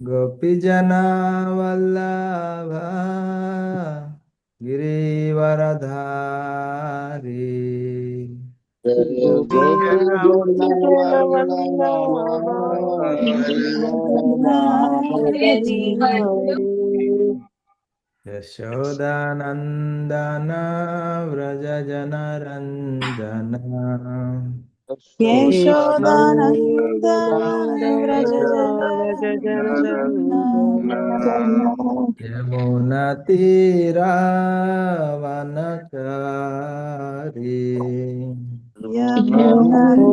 गोपीजना वल्लभ गिरिवरधारी यशोदानन्दन व्रज जनरञ्जन यशोदानन्दन व्रज जनरञ्जन यमुनातीरावनचारी यमुनातीरावनचारि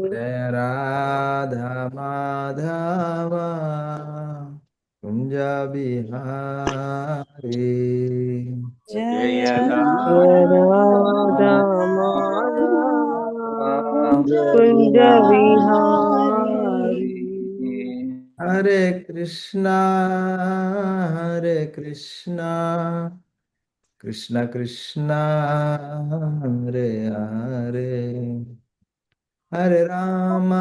जय राधा माधव कुंज बिहारी जय राधा कुंज विहारी विहारी। हरे कृष्णा कृष्ण कृष्णा हरे हरे हरे राम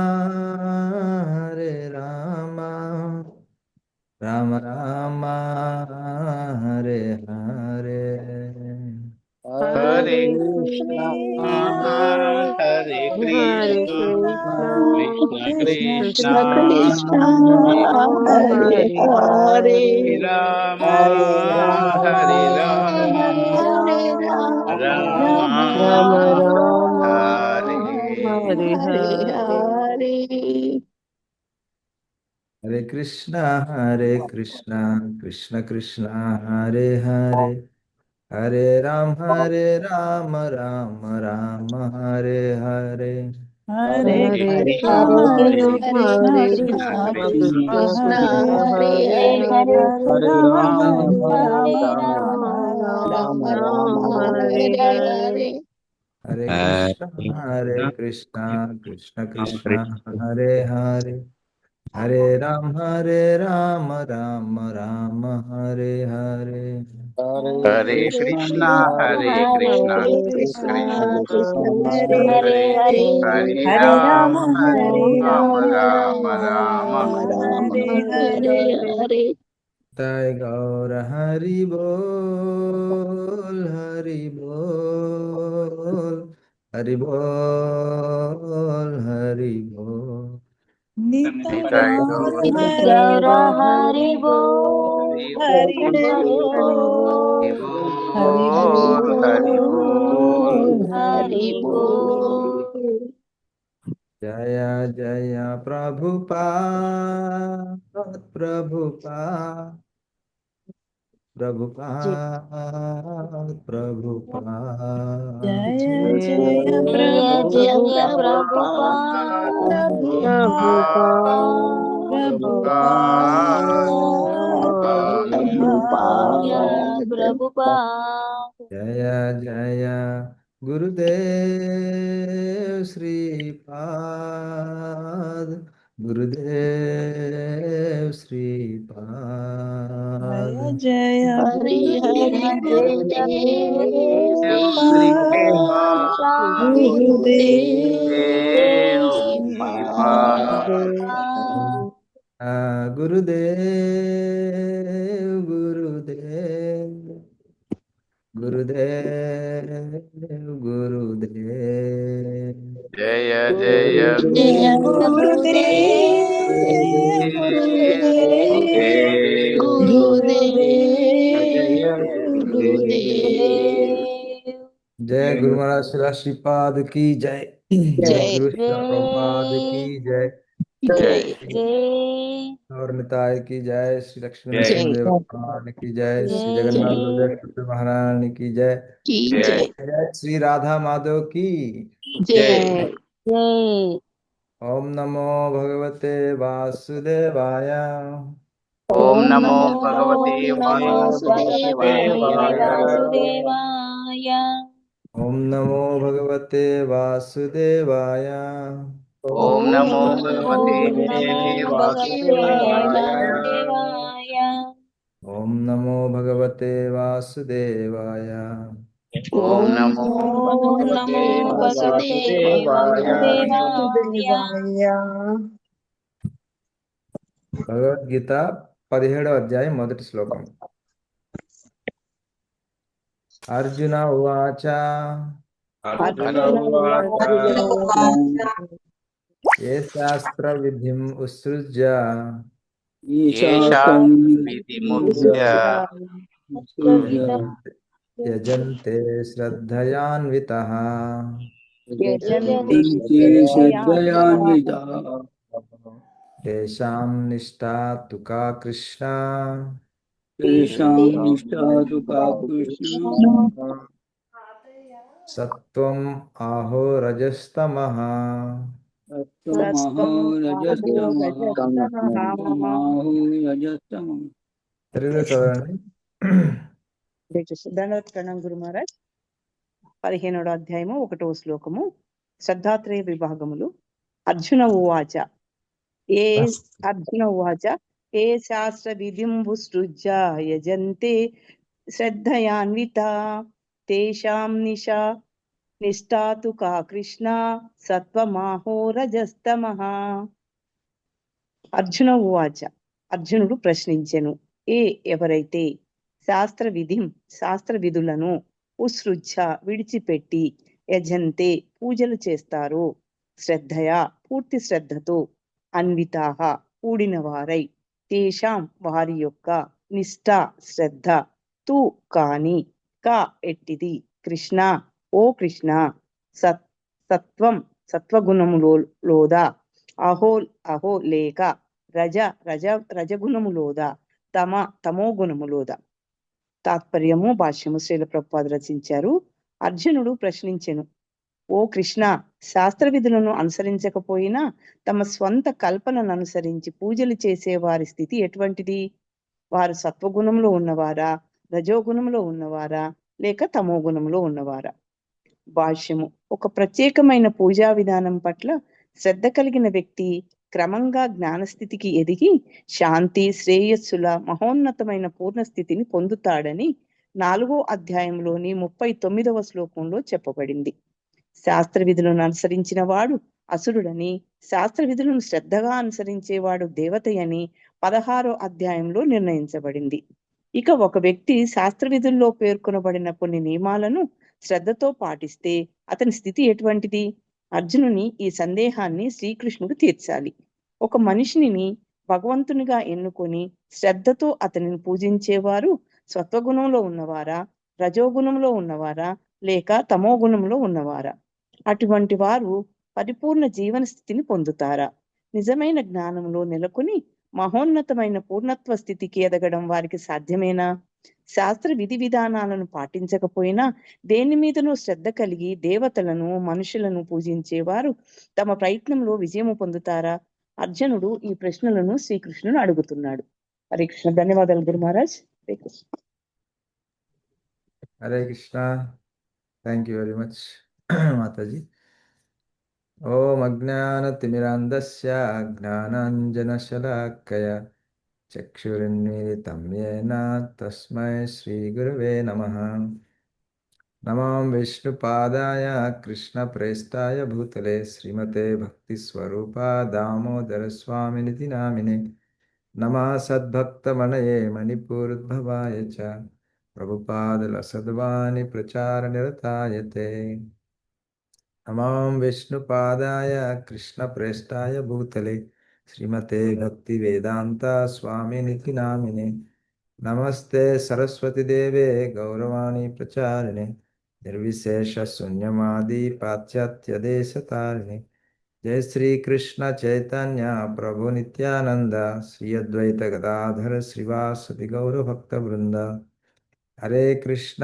राम राम हरे हरे हरे कृष्ण कृष्णा हरे हरे कृष्ण कृष्णा कृष्ण कृष्ण कृष्ण हरे हरे हरे हरे हरे राम हरे हरे राम राम राम राम राम राम हरे हरे हरे। हरे। हरे कृष्णा कृष्ण कृष्ण हरे हरे हरे राम राम राम हरे हरे हरे हरे कृष्ण कृष्ण हरे कृष्ण हरे कृष्ण कृष्ण कृष्ण कृष्ण हरे कृष्ण हरे हरे हरे हरे राम राम राम राम राम राम राम राम हरे हरे हरे। हरे। हरे कृष्णा कृष्ण कृष्ण हरे हरे हरे राम राम हरे हरे हरे हरे कृष्णा हरे कृष्ण कृष्णा कृष्ण कृष्ण हरे हरे हरे राम राम राम हरे हरे हरे हरे। हरे। जय गौर हरि बोल हरि बोल हरि बोल निताय जय गौर हरि गौर हरि बोल हरि हरि बोल हरि बोल हरि बोल। जय जय प्रभुपाद जय जय जय जय प्रभुपाद प्रभुपाद प्रभुपाद प्रभुपाद जय प्रभुपाद। प्रभुपाद। जय जय गुरुदेव श्रीपाद जय जय हरि हरि जय जय श्रीपाद श्रीपाद गुरुदेव श्रीपाद। श्रीपाद। गुरुदेव जय जय जय गुरुदेव गुरुदेव गुरुदेव गुरुदेव। जय गुरु महाराज शिला श्रीपाद की जय जय जय गुरु शिला प्रभुपाद की जय जय जय जय और निताय की जय श्री लक्ष्मी जय नरसिंह जय देव भगवान की जय श्री जगन्नाथ जय बलदेव जय सुभद्रा महारानी की जय की जय जय जय श्री राधा माधव की जय। जय। जय। ओम नमो भगवते वासुदेवाय ओम ओम नमो नमो भगवते भगवते वासुदेवाय। वासुदेवाय। ओम नमो भगवते वासुदेवाय ओम ओम नमो नमो भगवते ओम नमो भगवते भगवते वासुदेवाय। वासुदेवाय। वासुदेवाय। ఓం నమో భగవతే వాసుదేవాయ. ఓం నమో ఓం భగవతే నమో భగవతే వాసుదేవాయ. వాసుదేవాయ. భగవద్గీత 17వ అధ్యాయం మొదటి శ్లోకం. అర్జున ఉవాచ అర్జున అర్జున ఉవాచ ఏ శాస్త్ర విధిం ఉత్సృజ్య ఏషాం విధిముచ్య యజంతే శ్రద్ధయాన్వితః యజంతి శ్రద్ధయాన్వితః తేషాం నిష్ఠా తు కా కృష్ణ తేషాం నిష్ఠా తు కా కృష్ణ సత్వం ఆహో రజస్తమః. సత్వమహో రజస్తమః. తెలుగులో చదవండి. దండోత్కరణం గురు మహారాజ్. 15వ అధ్యాయము 1వ శ్లోకము. శ్రద్ధాత్రయ విభాగములు. అర్జున ఉవాచ ఏ శాస్త్ర విధింబుసృజ్య యజంతే శ్రద్ధయాన్విత తేషాం నిష్ఠాతు కా కృష్ణ సత్వమాహో రజస్తమః. అర్జున ఉవాచ, అర్జునుడు ప్రశ్నించెను. ఎవరైతే శాస్త్ర విధులను ఉత్సృజ్య విడిచిపెట్టి యజంతే పూజలు చేస్తారో శ్రద్ధయా పూర్తి శ్రద్ధతో అన్వితాహ కూడిన వారై తేషాం వారి యొక్క నిష్ఠ శ్రద్ధ తు కాని కా ఎట్టిది కృష్ణ ఓ కృష్ణ సత్వగుణములోదా అహో లేక రజగుణములోదా తమో గుణములోదా. తాత్పర్యము భాష్యము శ్రీల ప్రభుపాదులు రచించారు. అర్జునుడు ప్రశ్నించెను, ఓ కృష్ణ, శాస్త్ర విధులను అనుసరించకపోయినా తమ స్వంత కల్పనను అనుసరించి పూజలు చేసే వారి స్థితి ఎటువంటిది? వారు సత్వగుణంలో ఉన్నవారా, రజోగుణంలో ఉన్నవారా, లేక తమో గుణంలో ఉన్నవారా? భాష్యము. ఒక ప్రత్యేకమైన పూజా విధానం పట్ల శ్రద్ధ కలిగిన వ్యక్తి క్రమంగా జ్ఞానస్థితికి ఎదిగి శాంతి శ్రేయస్సుల మహోన్నతమైన పూర్ణస్థితిని పొందుతాడని 4వ అధ్యాయంలోని 39వ శ్లోకంలో చెప్పబడింది. శాస్త్ర విధులను అనుసరించిన వాడు అసురుడని, శాస్త్ర విధులను శ్రద్ధగా అనుసరించేవాడు దేవతయని 16వ అధ్యాయంలో నిర్ణయించబడింది. ఇక ఒక వ్యక్తి శాస్త్ర విధుల్లో పేర్కొనబడిన కొన్ని నియమాలను శ్రద్ధతో పాటిస్తే అతని స్థితి ఎటువంటిది? అర్జునుని ఈ సందేహాన్ని శ్రీకృష్ణుడు తీర్చాలి. ఒక మనిషిని భగవంతునిగా ఎన్నుకొని శ్రద్ధతో అతనిని పూజించేవారు సత్వగుణంలో ఉన్నవారా, రజోగుణంలో ఉన్నవారా, లేక తమో గుణంలో ఉన్నవారా? అటువంటి వారు పరిపూర్ణ జీవన స్థితిని పొందుతారా? నిజమైన జ్ఞానంలో నెలకొని మహోన్నతమైన పూర్ణత్వ స్థితికి ఎదగడం వారికి సాధ్యమేనా? శాస్త్ర విధి విధానాలను పాటించకపోయినా దేని మీదనో శ్రద్ధ కలిగి దేవతలను మనుషులను పూజించేవారు తమ ప్రయత్నంలో విజయము పొందుతారా? అర్జునుడు ఈ ప్రశ్నలను శ్రీకృష్ణుడు అడుగుతున్నాడు. హరే కృష్ణ. ధన్యవాదాలు Guru Maharaj. Hare Krishna. Hare Krishna. Thank you very much Mataji. ఓం అజ్ఞానతిమిరాంధస్య జ్ఞానాంజనశలాకయ చక్షురున్మిలితం యేన తస్మై శ్రీగురవే నమః. నమాం విష్ణుపాదాయ కృష్ణప్రేష్ఠాయ భూతలే శ్రీమతే భక్తిస్వరూపా దామోదరస్వామినితి నామినే. నమః సద్భక్తమనయే మణిపూరోద్భవాయ చ ప్రభుపాదలసద్వాని ప్రచారనిరతాయ తే. నమాం విష్ణుపాదాయ కృష్ణప్రేష్ఠాయ భూతలే శ్రీమతే భక్తివేదాంత స్వామినితి నామినే. నమస్తే సరస్వతీదేవే గౌరవాణి ప్రచారిణే నిర్విశేష శూన్యమాది పాశ్చాత్యదేశతారిణి. జయ శ్రీకృష్ణ చైతన్య ప్రభు నిత్యానంద శ్రీ అద్వైత గదాధర శ్రీవాసది గౌరభక్త బృంద. హరే కృష్ణ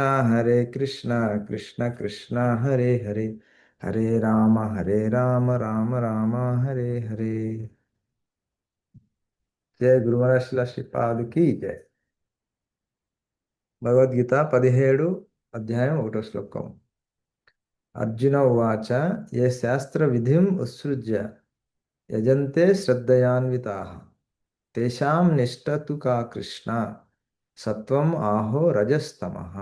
కృష్ణ కృష్ణ హరే హరే, హరే రామ రామ రామ హరే హరే. జయ గురు మహారాజ్ శ్రీల శ్రీపాదుకి జయ. భగవద్గీత 17 అధ్యాయం 1వ శ్లోకం. అర్జున ఉవాచ ఏ శాస్త్ర విధిం ఉత్సృజ్య యజంతే శ్రద్ధయాన్వితాః తేషాం నిష్ఠ తు కా కృష్ణ సత్వం ఆహో రజస్తమః.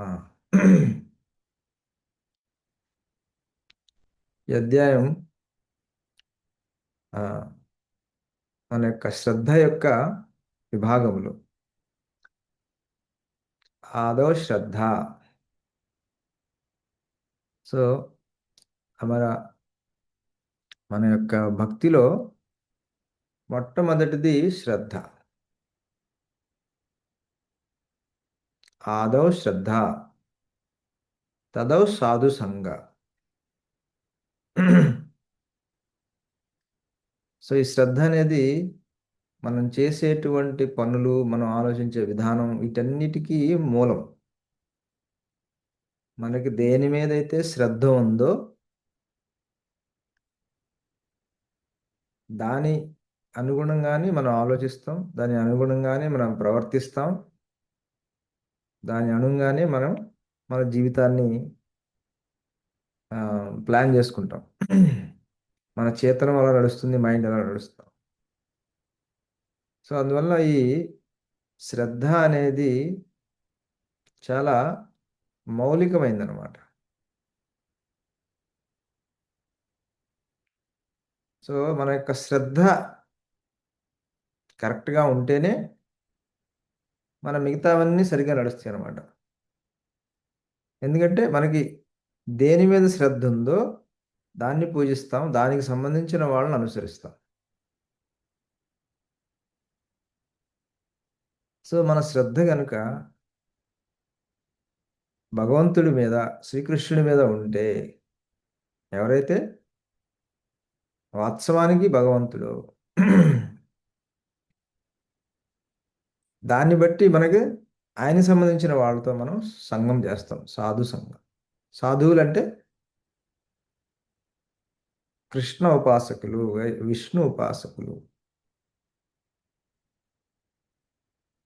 ఈ అధ్యాయం ఆ, మన యొక్క శ్రద్ధ యొక్క విభాగములు. ఆదో శ్రద్ధ. సో మన యొక్క భక్తిలో మొట్టమొదటిది శ్రద్ధ. ఆదౌ శ్రద్ధ తదౌ సాధు సంగ. సో ఈ శ్రద్ధ అనేది మనం చేసేటువంటి పనులు, మనం ఆలోచించే విధానం, వీటన్నిటికీ మూలం. మనకి దేని మీద అయితే శ్రద్ధ ఉందో దాని అనుగుణంగానే మనం ఆలోచిస్తాం, దాని అనుగుణంగానే మనం ప్రవర్తిస్తాం, దాని అనుగుణంగానే మనం మన జీవితాన్ని ప్లాన్ చేసుకుంటాం. మన చేతనం అలా నడుస్తుంది, మైండ్ అలా నడుస్తాం. సో అందువల్ల ఈ శ్రద్ధ అనేది చాలా మౌలికమైందనమాట. సో మన యొక్క శ్రద్ధ కరెక్ట్గా ఉంటేనే మన మిగతావన్నీ సరిగ్గా నడుస్తాయి అన్నమాట. ఎందుకంటే మనకి దేని మీద శ్రద్ధ ఉందో దాన్ని పూజిస్తాం, దానికి సంబంధించిన వాళ్ళని అనుసరిస్తాం. సో మన శ్రద్ధ కనుక భగవంతుడి మీద, శ్రీకృష్ణుడి మీద ఉంటే, ఎవరైతే వాస్తవానికి భగవంతుడు, దాన్ని బట్టి మనకి ఆయనకి సంబంధించిన వాళ్ళతో మనం సంఘం చేస్తాం, సాధు సంఘం. సాధువులు అంటే కృష్ణ ఉపాసకులు, విష్ణు ఉపాసకులు.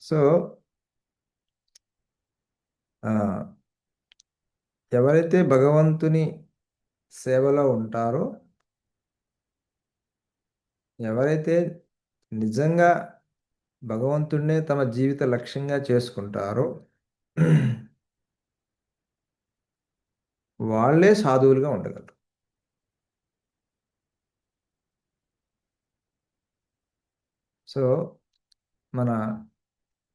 సో ఎవరైతే భగవంతుని సేవలో ఉంటారో, ఎవరైతే నిజంగా భగవంతుడినే తమ జీవిత లక్ష్యంగా చేసుకుంటారో వాళ్ళే సాధువులుగా ఉండగలరు. సో మన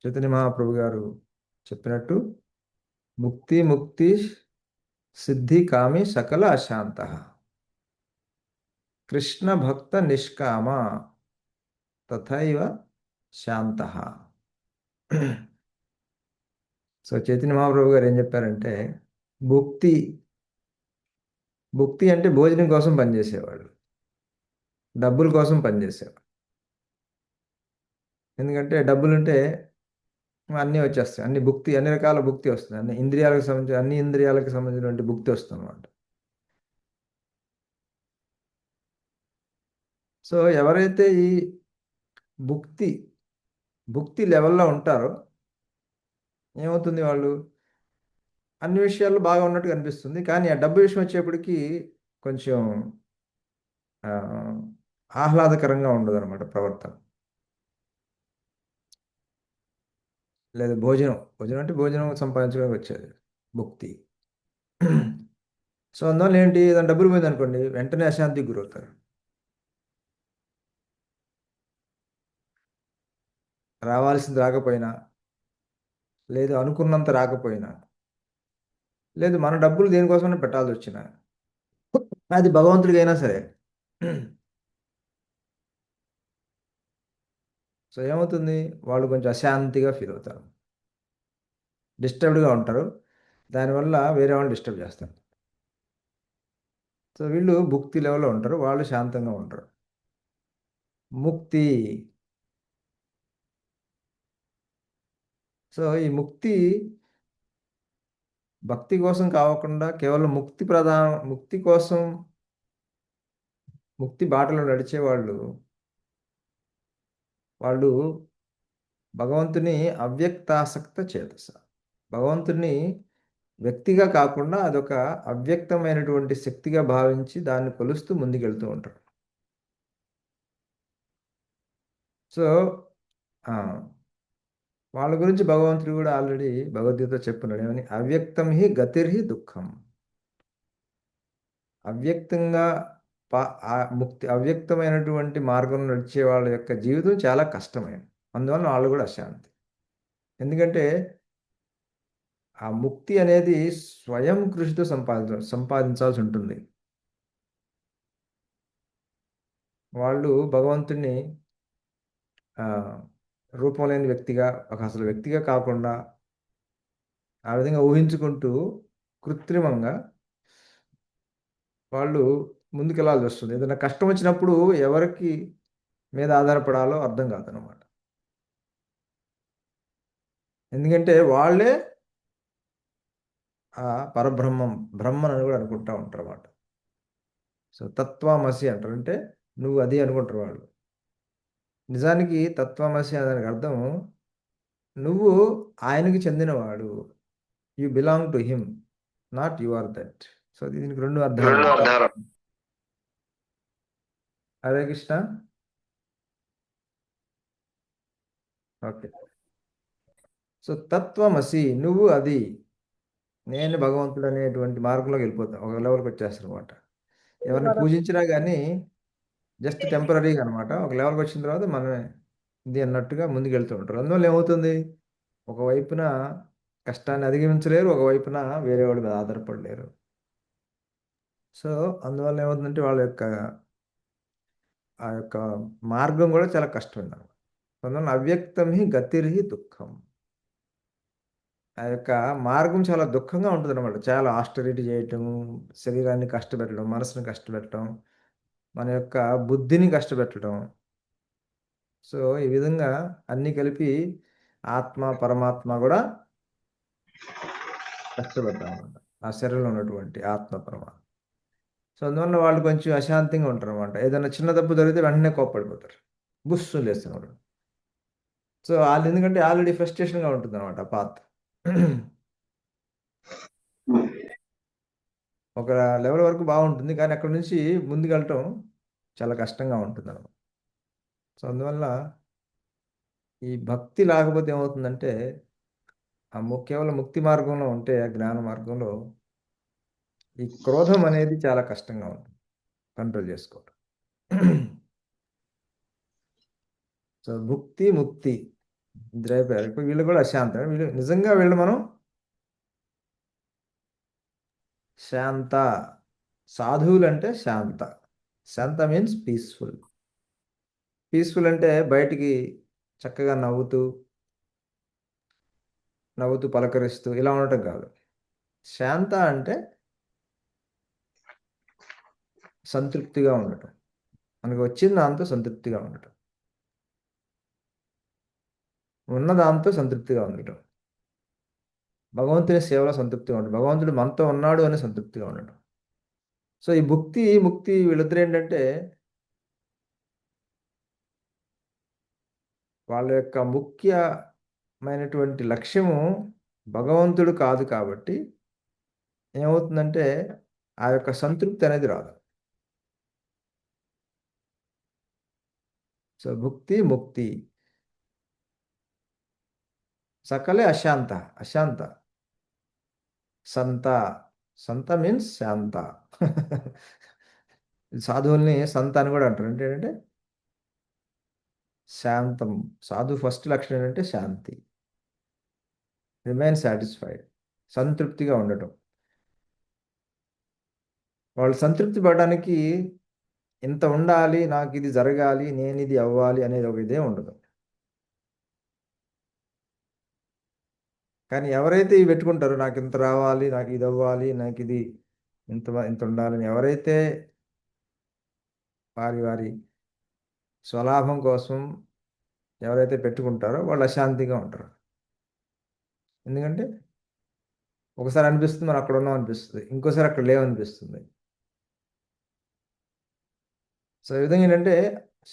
చైతన్య మహాప్రభు గారు చెప్పినట్టు ముక్తి సిద్ధి కామి సకల అశాంత కృష్ణ భక్త నిష్కామ తథైవ శాంత. సో చైతన్య మహాప్రభు గారు ఏం చెప్పారంటే, భుక్తి అంటే భోజనం కోసం పనిచేసేవాళ్ళు, డబ్బుల కోసం పనిచేసేవాళ్ళు. ఎందుకంటే డబ్బులుంటే అన్నీ వచ్చేస్తాయి, అన్ని రకాల భుక్తి వస్తుంది, అన్ని ఇంద్రియాలకు సంబంధించినటువంటి భుక్తి వస్తుంది అన్నమాట. సో ఎవరైతే ఈ భుక్తి లెవెల్లో ఉంటారో ఏమవుతుంది, వాళ్ళు అన్ని విషయాల్లో బాగా ఉన్నట్టు కనిపిస్తుంది, కానీ ఆ డబ్బు విషయం వచ్చేప్పటికి కొంచెం ఆహ్లాదకరంగా ఉండదు అనమాట ప్రవర్తన. లేదా భోజనం అంటే భోజనం సంపాదించడానికి వచ్చేది భుక్తి. సో అందువల్ల ఏంటి, దాని డబ్బులు పోయింది అనుకోండి, వెంటనే అశాంతికి గురవుతారు. రావాల్సింది రాకపోయినా, లేదు అనుకున్నంత రాకపోయినా, లేదు మన డబ్బులు దేనికోసమైనా పెట్టాల్సి వచ్చినా, అది భగవంతుడికి అయినా సరే, సో ఏమవుతుంది, వాళ్ళు కొంచెం అశాంతిగా ఫీల్ అవుతారు, డిస్టర్బ్డ్గా ఉంటారు. దానివల్ల వేరే వాళ్ళు డిస్టర్బ్ చేస్తారు. సో వీళ్ళు భుక్తి లెవెల్లో ఉంటారు, వాళ్ళు శాంతంగా ఉంటారు. ముక్తి. సో ఈ ముక్తి భక్తి కోసం కాకుండా కేవలం ముక్తి కోసం, ముక్తి బాటలో నడిచేవాళ్ళు, వాళ్ళు భగవంతుని అవ్యక్తాసక్త చేతస, భగవంతుని వ్యక్తిగా కాకుండా అదొక అవ్యక్తమైనటువంటి శక్తిగా భావించి దాన్ని కొలుస్తూ ముందుకెళ్తూ ఉంటారు. సో వాళ్ళ గురించి భగవంతుడు కూడా ఆల్రెడీ భగవద్గీత చెప్పున్నాడు ఏమని, అవ్యక్తం హి గతిర్హి దుఃఖం. అవ్యక్తంగా ఆ ముక్తి అవ్యక్తమైనటువంటి మార్గం నడిచే వాళ్ళ యొక్క జీవితం చాలా కష్టమైనది. అందువల్ల వాళ్ళు కూడా అశాంతి. ఎందుకంటే ఆ ముక్తి అనేది స్వయం కృషితో సంపాదించాల్సి ఉంటుంది. వాళ్ళు భగవంతుడిని రూపం లేని వ్యక్తిగా, ఒక అసలు వ్యక్తిగా కాకుండా ఆ విధంగా ఊహించుకుంటూ కృత్రిమంగా వాళ్ళు ముందుకెళ్ళాల్సి వస్తుంది. ఏదైనా కష్టం వచ్చినప్పుడు ఎవరికి మీద ఆధారపడాలో అర్థం కాదనమాట. ఎందుకంటే వాళ్ళే ఆ పరబ్రహ్మం, బ్రహ్మన్ అని కూడా అనుకుంటా ఉంటారు అన్నమాట. సో తత్వమసి అంటారు, అంటే నువ్వు అది అనుకుంటారు వాళ్ళు. నిజానికి తత్వమసి అనే దానికి అర్థం నువ్వు ఆయనకి చెందినవాడు, you belong to him, not you are that. So దీనికి రెండు అర్థాలు. హరే కృష్ణ. ఓకే. సో తత్వమసి, నువ్వు అది, నేను భగవంతుడు అనేటువంటి మార్గంలోకి వెళ్ళిపోతాం, ఒక లెవెల్కి వచ్చేస్తాను అనమాట. ఎవరిని పూజించినా కానీ జస్ట్ టెంపరీగా అనమాట. ఒక లెవెల్కి వచ్చిన తర్వాత మనమే ఇది అన్నట్టుగా ముందుకు వెళ్తూ ఉంటారు. అందువల్ల ఏమవుతుంది, ఒకవైపున కష్టాన్ని అధిగమించలేరు, ఒకవైపున వేరే వాళ్ళ మీద ఆధారపడలేరు. సో అందువల్ల ఏమవుతుందంటే వాళ్ళ యొక్క ఆ యొక్క మార్గం కూడా చాలా కష్టమైంది అనమాట. అందువల్ల అవ్యక్తం హి గతిర్హి దుఃఖం. ఆ యొక్క మార్గం చాలా దుఃఖంగా ఉంటుంది అనమాట. చాలా ఆస్టరిటీ చేయటం, శరీరాన్ని కష్టపెట్టడం, మనసుని కష్టపెట్టడం, మన యొక్క బుద్ధిని కష్టపెట్టడం. సో ఈ విధంగా అన్నీ కలిపి ఆత్మ పరమాత్మ కూడా కష్టపెడతాం అనమాట, ఆ శరీరంలో ఉన్నటువంటి ఆత్మ పరమాత్మ. సో అందువల్ల వాళ్ళు కొంచెం అశాంతంగా ఉంటారు అనమాట. ఏదైనా చిన్న తప్పు జరిగితే వెంటనే కోప్పడిపోతారు, బుస్సులు వేస్తున్నారు. సో వాళ్ళు ఎందుకంటే ఆల్రెడీ ఫ్రస్ట్రేషన్గా ఉంటుంది అనమాట పాత్. ఒక లెవెల్ వరకు బాగుంటుంది, కానీ అక్కడ నుంచి ముందుకెళ్ళటం చాలా కష్టంగా ఉంటుంది అనమాట. సో అందువల్ల ఈ భక్తి లేకపోతే ఏమవుతుందంటే కేవలం ముక్తి మార్గంలో ఉంటే, ఆ జ్ఞాన మార్గంలో ఈ క్రోధం అనేది చాలా కష్టంగా ఉంటుంది కంట్రోల్ చేసుకోవడం. సో భుక్తి ముక్తి ద్రైపారు. ఇప్పుడు వీళ్ళు కూడా అశాంతం. వీళ్ళు నిజంగా వీళ్ళు మనం శాంత, సాధువులు అంటే శాంత. శాంత మీన్స్ పీస్ఫుల్. పీస్ఫుల్ అంటే బయటికి చక్కగా నవ్వుతూ పలకరిస్తూ ఇలా ఉండటం కాదు. శాంత అంటే సంతృప్తిగా ఉండటం, మనకు వచ్చిన దాంతో సంతృప్తిగా ఉండటం, ఉన్న దాంతో సంతృప్తిగా ఉండటం, భగవంతుని సేవలో సంతృప్తిగా ఉండటం, భగవంతుడు మనతో ఉన్నాడు అని సంతృప్తిగా ఉండటం. సో ఈ భుక్తి ముక్తి వీళ్ళిద్దరు ఏంటంటే వాళ్ళ యొక్క ముఖ్యమైనటువంటి లక్ష్యము భగవంతుడు కాదు కాబట్టి ఏమవుతుందంటే ఆ యొక్క సంతృప్తి అనేది రాదు. సో భుక్తి ముక్తి సకలే అశాంత. అశాంత సంత, సంత మీన్స్ శాంత. సాధువుల్ని సంత అని కూడా అంటారు. అంటే ఏంటంటే శాంతం. సాధు ఫస్ట్ లక్షణం ఏంటంటే శాంతి, రిమైన్ సాటిస్ఫైడ్, సంతృప్తిగా ఉండటం. వాళ్ళు సంతృప్తి పడడానికి ఇంత ఉండాలి, నాకు ఇది జరగాలి, నేను ఇది అవ్వాలి అనేది ఒక ఇదే ఉండదు. కానీ ఎవరైతే ఇవి పెట్టుకుంటారో, నాకు ఇంత రావాలి, నాకు ఇది అవ్వాలి, నాకు ఇది ఇంత ఉండాలని ఎవరైతే వారి స్వలాభం కోసం ఎవరైతే పెట్టుకుంటారో వాళ్ళు అశాంతిగా ఉంటారు. ఎందుకంటే ఒకసారి అనిపిస్తుంది మనం అక్కడ ఉన్నాం అనిపిస్తుంది, ఇంకోసారి అక్కడ లేవనిపిస్తుంది. సో ఈ విధంగా ఏంటంటే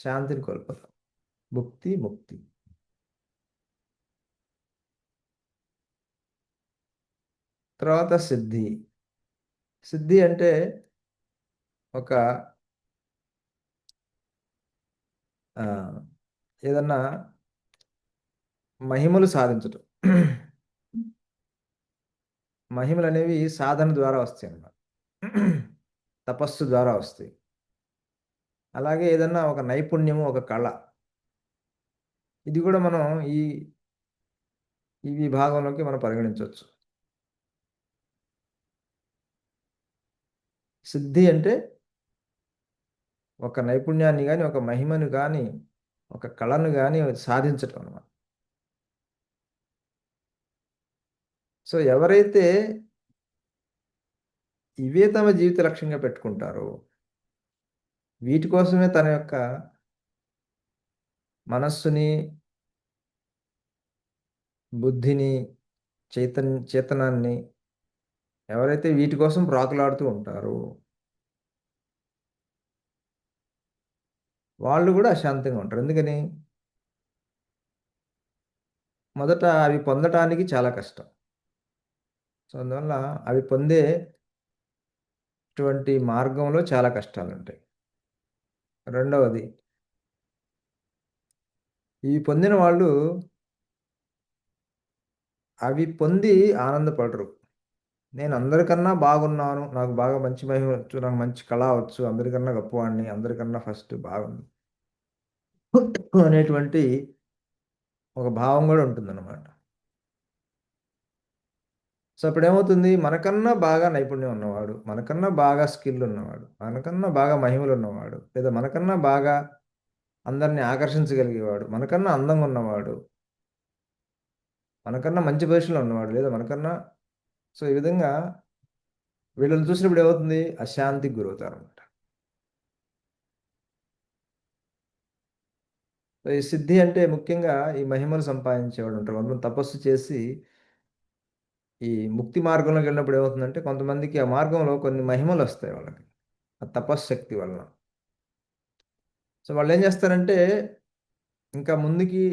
శాంతిని కోల్పోతాం. భుక్తి ముక్తి. తర్వాత సిద్ధి. సిద్ధి అంటే ఒక ఏదన్నా మహిమలు సాధించటం. మహిమలు అనేవి సాధన ద్వారా వస్తాయి అన్నమాట. తపస్సు ద్వారా వస్తాయి. అలాగే ఏదన్నా ఒక నైపుణ్యము, ఒక కళ, ఇది కూడా మనం ఈ ఈ విభాగంలోకి మనం పరిగణించవచ్చు. సిద్ధి అంటే ఒక నైపుణ్యాన్ని కానీ, ఒక మహిమను కానీ, ఒక కళను కానీ సాధించటం అన్నమాట. సో ఎవరైతే ఇవే తమ జీవిత లక్ష్యంగా పెట్టుకుంటారో, వీటి కోసమే తన యొక్క మనస్సుని, బుద్ధిని, చేతనాన్ని ఎవరైతే వీటి కోసం ప్రాకులాడుతూ ఉంటారో వాళ్ళు కూడా అశాంతంగా ఉంటారు. ఎందుకని? మొదట అవి పొందటానికి చాలా కష్టం. సో అందువల్ల అవి పొందేటువంటి మార్గంలో చాలా కష్టాలు ఉంటాయి. రెండవది, ఇవి పొందిన వాళ్ళు అవి పొంది ఆనందపడరు. నేను అందరికన్నా బాగున్నాను, నాకు బాగా మంచి మహిమ వచ్చు, నాకు మంచి కళ వచ్చు, అందరికన్నా గొప్పవాడిని, అందరికన్నా ఫస్ట్ బాగుంది అనేటువంటి ఒక భావం కూడా ఉంటుందన్నమాట. సో అప్పుడు ఏమవుతుంది? మనకన్నా బాగా నైపుణ్యం ఉన్నవాడు, మనకన్నా బాగా స్కిల్ ఉన్నవాడు, మనకన్నా బాగా మహిమలు ఉన్నవాడు, లేదా మనకన్నా బాగా అందరిని ఆకర్షించగలిగేవాడు, మనకన్నా అందంగా ఉన్నవాడు, మనకన్నా మంచి పొజిషన్లో ఉన్నవాడు, లేదా మనకన్నా, సో ఈ విధంగా వీళ్ళని చూసినప్పుడు ఏమవుతుంది? అశాంతికి గురవుతారు అనమాట. సో ఈ సిద్ధి అంటే ముఖ్యంగా ఈ మహిమలు సంపాదించేవాడు ఉంటారు. కొంతమంది తపస్సు చేసి ఈ ముక్తి మార్గంలోకి వెళ్ళినప్పుడు ఏమవుతుందంటే, కొంతమందికి ఆ మార్గంలో కొన్ని మహిమలు వస్తాయి వాళ్ళకి, ఆ తపశ్శక్తి వలన. సో వాళ్ళు ఏం చేస్తారంటే, ఇంకా ముందుకి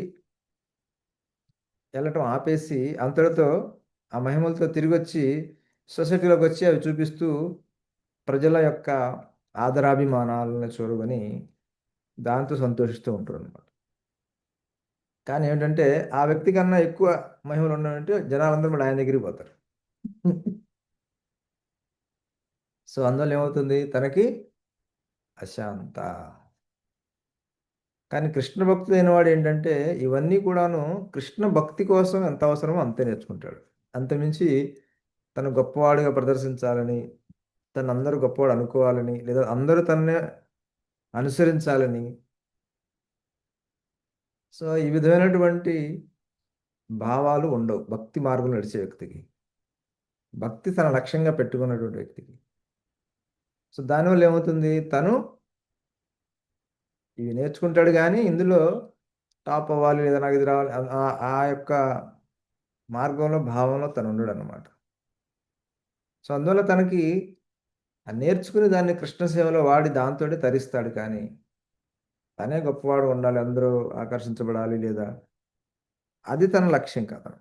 వెళ్ళటం ఆపేసి అంతటితో ఆ మహిమలతో తిరిగి వచ్చి సొసైటీలోకి వచ్చి అవి చూపిస్తూ ప్రజల యొక్క ఆదరాభిమానాలను చూరుకొని దాంతో సంతోషిస్తూ ఉంటారు అనమాట. కానీ ఏంటంటే ఆ వ్యక్తి కన్నా ఎక్కువ మహిమలు ఉన్నాయంటే జనాలందరూ కూడా ఆయన దగ్గరికి పోతారు. సో అందువల్ల ఏమవుతుంది? తనకి అశాంత. కానీ కృష్ణ భక్తుడు అయినవాడు ఏంటంటే ఇవన్నీ కూడాను కృష్ణ భక్తి కోసం ఎంత అవసరమో అంతే నేర్చుకుంటాడు. అంతమించి తను గొప్పవాడిగా ప్రదర్శించాలని, తను అందరూ గొప్పవాడు అనుకోవాలని, లేదా అందరూ తననే అనుసరించాలని, సో ఈ విధమైనటువంటి భావాలు ఉండవు భక్తి మార్గంలో నడిచే వ్యక్తికి, భక్తి తన లక్ష్యంగా పెట్టుకున్నటువంటి వ్యక్తికి. సో దానివల్ల ఏమవుతుంది? తను ఇవి నేర్చుకుంటాడు కానీ ఇందులో టాప్ అవ్వాలి, లేదా నాకు ఇది రావాలి, ఆ యొక్క మార్గంలో, భావంలో తను ఉండడు అనమాట. సో అందువల్ల తనకి ఆ నేర్చుకుని దాన్ని కృష్ణ సేవలో వాడి దాంతో తరిస్తాడు. కానీ తనే గొప్పవాడు ఉండాలి, అందరూ ఆకర్షించబడాలి, లేదా అది తన లక్ష్యం కాదు.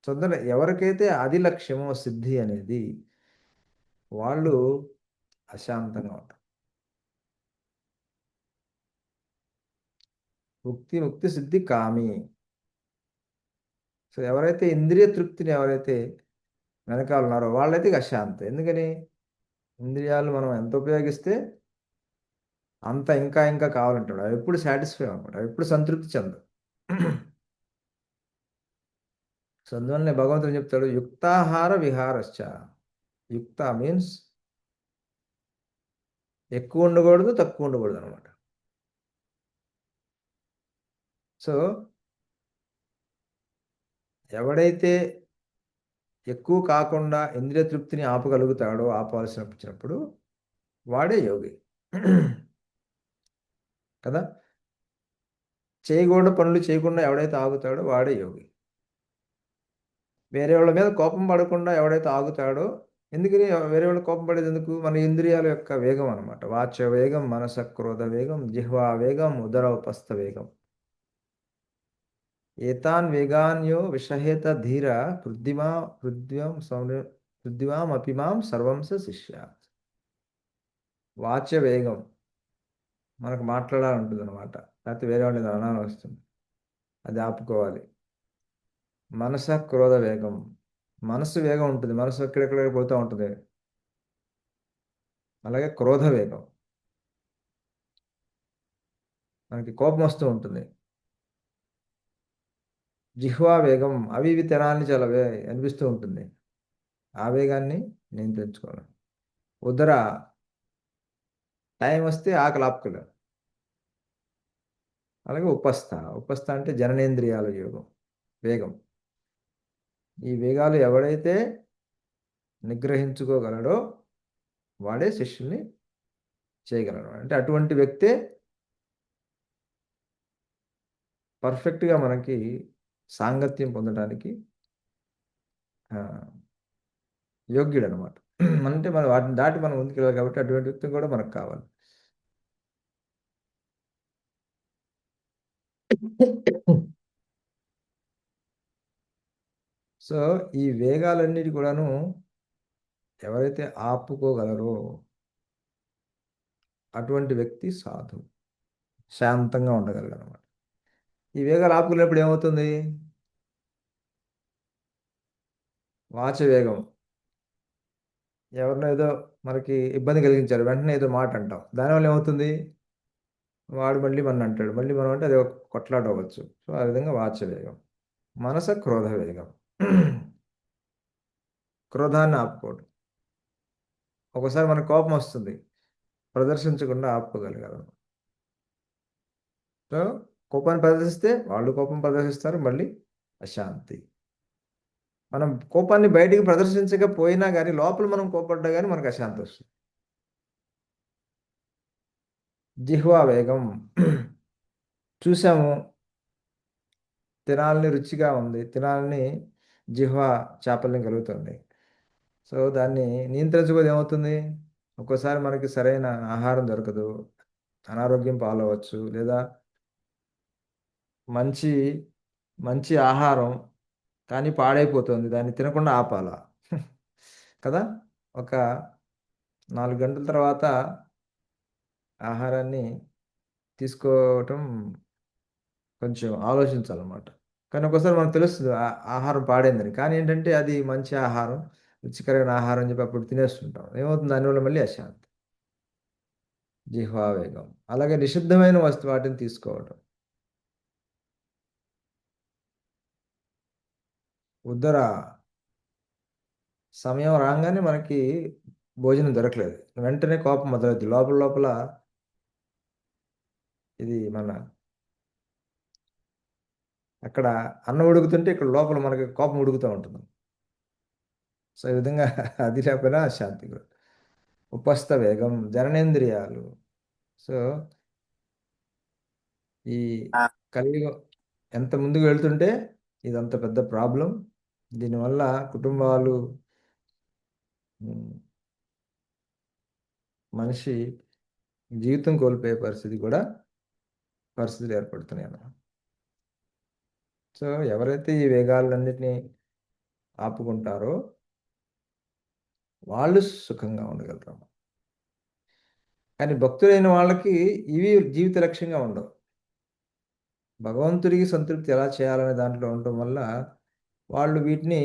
సో అందువల్ల ఎవరికైతే అది లక్ష్యమో సిద్ధి అనేది, వాళ్ళు అశాంతంగా ఉంటారు. ముక్తి సిద్ధి కామి. సో ఎవరైతే ఇంద్రియ తృప్తిని ఎవరైతే వెనకాల ఉన్నారో వాళ్ళైతే అశాంతం. ఎందుకని? ఇంద్రియాలు మనం ఎంత ఉపయోగిస్తే అంత ఇంకా ఇంకా కావాలంటాడు. అవి ఎప్పుడు సాటిస్ఫై అనమాట, అవి ఎప్పుడు సంతృప్తి చెందవు. సో అందువల్లనే భగవంతుడు చెప్తాడు, యుక్తాహార విహారశ్చ. యుక్త మీన్స్ ఎక్కువ ఉండకూడదు, తక్కువ ఉండకూడదు అనమాట. సో ఎవడైతే ఎక్కువ కాకుండా ఇంద్రియ తృప్తిని ఆపగలుగుతాడో, ఆపవలసినప్పుడు వాడే యోగి కదా. చేయకూడని పనులు చేయకుండా ఎవడైతే ఆగుతాడో వాడే యోగి. వేరే వాళ్ళ మీద కోపం పడకుండా ఎవడైతే ఆగుతాడో, ఎందుకని వేరే వాళ్ళ కోపం పడేది ఎందుకు? మన ఇంద్రియాల యొక్క వేగం అనమాట. వాచ్య వేగం, మనస క్రోధ వేగం, జిహ్వా వేగం, ఉదర ఉపస్థ వేగం. ఏతాన్ వేగాన్యో విషహేత ధీర పృథ్వీమాం సర్వం శిష్య. వాచ్య వేగం మనకు మాట్లాడాలంటుంది అనమాట, లేకపోతే వేరే వాళ్ళు అనాలి వస్తుంది. అది ఆపుకోవాలి. మనస క్రోధ వేగం, మనసు వేగం ఉంటుంది, మనసు ఎక్కడెక్కడ పోతూ ఉంటుంది. అలాగే క్రోధ వేగం, మనకి కోపం వస్తూ ఉంటుంది. జిహ్వా వేగం, అవి ఇవి తినాలని చాలా అనిపిస్తూ ఉంటుంది. ఆ వేగాన్ని నియంత్రించుకోవాలి. ఉదర, టైం వస్తే ఆకలి ఆపుకోలేం. అలాగే ఉపస్థ, ఉపస్థ అంటే జననేంద్రియాల యోగం, వేగం. ఈ వేగాలు ఎవడైతే నిగ్రహించుకోగలడో వాడే శిష్యుల్ని చేయగలడు. అంటే అటువంటి వ్యక్తే పర్ఫెక్ట్గా మనకి సాంగత్యం పొందడానికి యోగ్యుడు అనమాట. అంటే మనం వాటిని దాటి మనం ముందుకెళ్ళాలి కాబట్టి అటువంటి వ్యక్తి కూడా మనకు కావాలి. సో ఈ వేగాలన్నిటి కూడాను ఎవరైతే ఆపుకోగలరో అటువంటి వ్యక్తి సాధు, శాంతంగా ఉండగలరు అనమాట. ఈ వేగాలు ఆపుకునేప్పుడు ఏమవుతుంది? వాచ వేగం, ఎవరినో ఏదో మనకి ఇబ్బంది కలిగించారు, వెంటనే ఏదో మాట అంటాం, దానివల్ల ఏమవుతుంది? వాడు మళ్ళీ మన అంటాడు, మళ్ళీ మనం అంటే అది ఒక కొట్లాట అవ్వచ్చు. సో ఆ విధంగా వాచ వేగం. మనస క్రోధ వేగం, క్రోధాన్ని ఆపుకోవడం. ఒకసారి మనకు కోపం వస్తుంది, ప్రదర్శించకుండా ఆపుకోగలగాలి. సో కోపాన్ని ప్రదర్శిస్తే వాళ్ళు కోపం ప్రదర్శిస్తారు, మళ్ళీ అశాంతి. మనం కోపాన్ని బయటికి ప్రదర్శించకపోయినా కానీ లోపల మనం కోపడ్డా కానీ మనకు అశాంతి వస్తుంది. జిహ్వా వేగం, చూసాము తినాలని రుచిగా ఉంది, తినాలని జిహ్వా చాపల్యం కలుగుతుంది. సో దాన్ని నియంత్రించకపోతే ఏమవుతుంది? ఒక్కోసారి మనకి సరైన ఆహారం దొరకదు, అనారోగ్యం పాలవచ్చు, లేదా మంచి మంచి ఆహారం కానీ పాడైపోతుంది, దాన్ని తినకుండా ఆపాలా కదా. ఒక 4 గంటల తర్వాత ఆహారాన్ని తీసుకోవటం కొంచెం ఆలోచించాలన్నమాట. కానీ ఒకసారి మనకు తెలుస్తుంది ఆహారం పాడైందని, కానీ ఏంటంటే అది మంచి ఆహారం, రుచికరమైన ఆహారం అని చెప్పి అప్పుడు తినేస్తుంటాం. ఏమవుతుంది? దానివల్ల మళ్ళీ అశాంతి. జిహ్వా వేగం. అలాగే నిషిద్ధమైన వాటిని తీసుకోవటం. ఉదర, సమయం రాగానే మనకి భోజనం దొరకలేదు, వెంటనే కోపం మొదలవుతుంది. లోపల లోపల ఇది మన అక్కడ అన్నం ఉడుకుతుంటే ఇక్కడ లోపల మనకి కోపం ఉడుకుతూ ఉంటుంది. సో ఈ విధంగా అది లేకపోయినా శాంతి కూడా. ఉపస్థ వేగం, జననేంద్రియాలు. సో ఈ కలియుగం ఎంత ముందుకు వెళ్తుంటే ఇదంత పెద్ద ప్రాబ్లం. దీనివల్ల కుటుంబాలు, మనిషి జీవితం కోల్పోయే పరిస్థితులు ఏర్పడుతున్నాయి అన్నమాట. సో ఎవరైతే ఈ వేగాలన్నిటినీ ఆపుకుంటారో వాళ్ళు సుఖంగా ఉండగలరు. కానీ భక్తులైన వాళ్ళకి ఇవి జీవిత లక్ష్యంగా ఉండవు. భగవంతుడికి సంతృప్తి ఎలా చేయాలనే దాంట్లో ఉండటం వల్ల వాళ్ళు వీటిని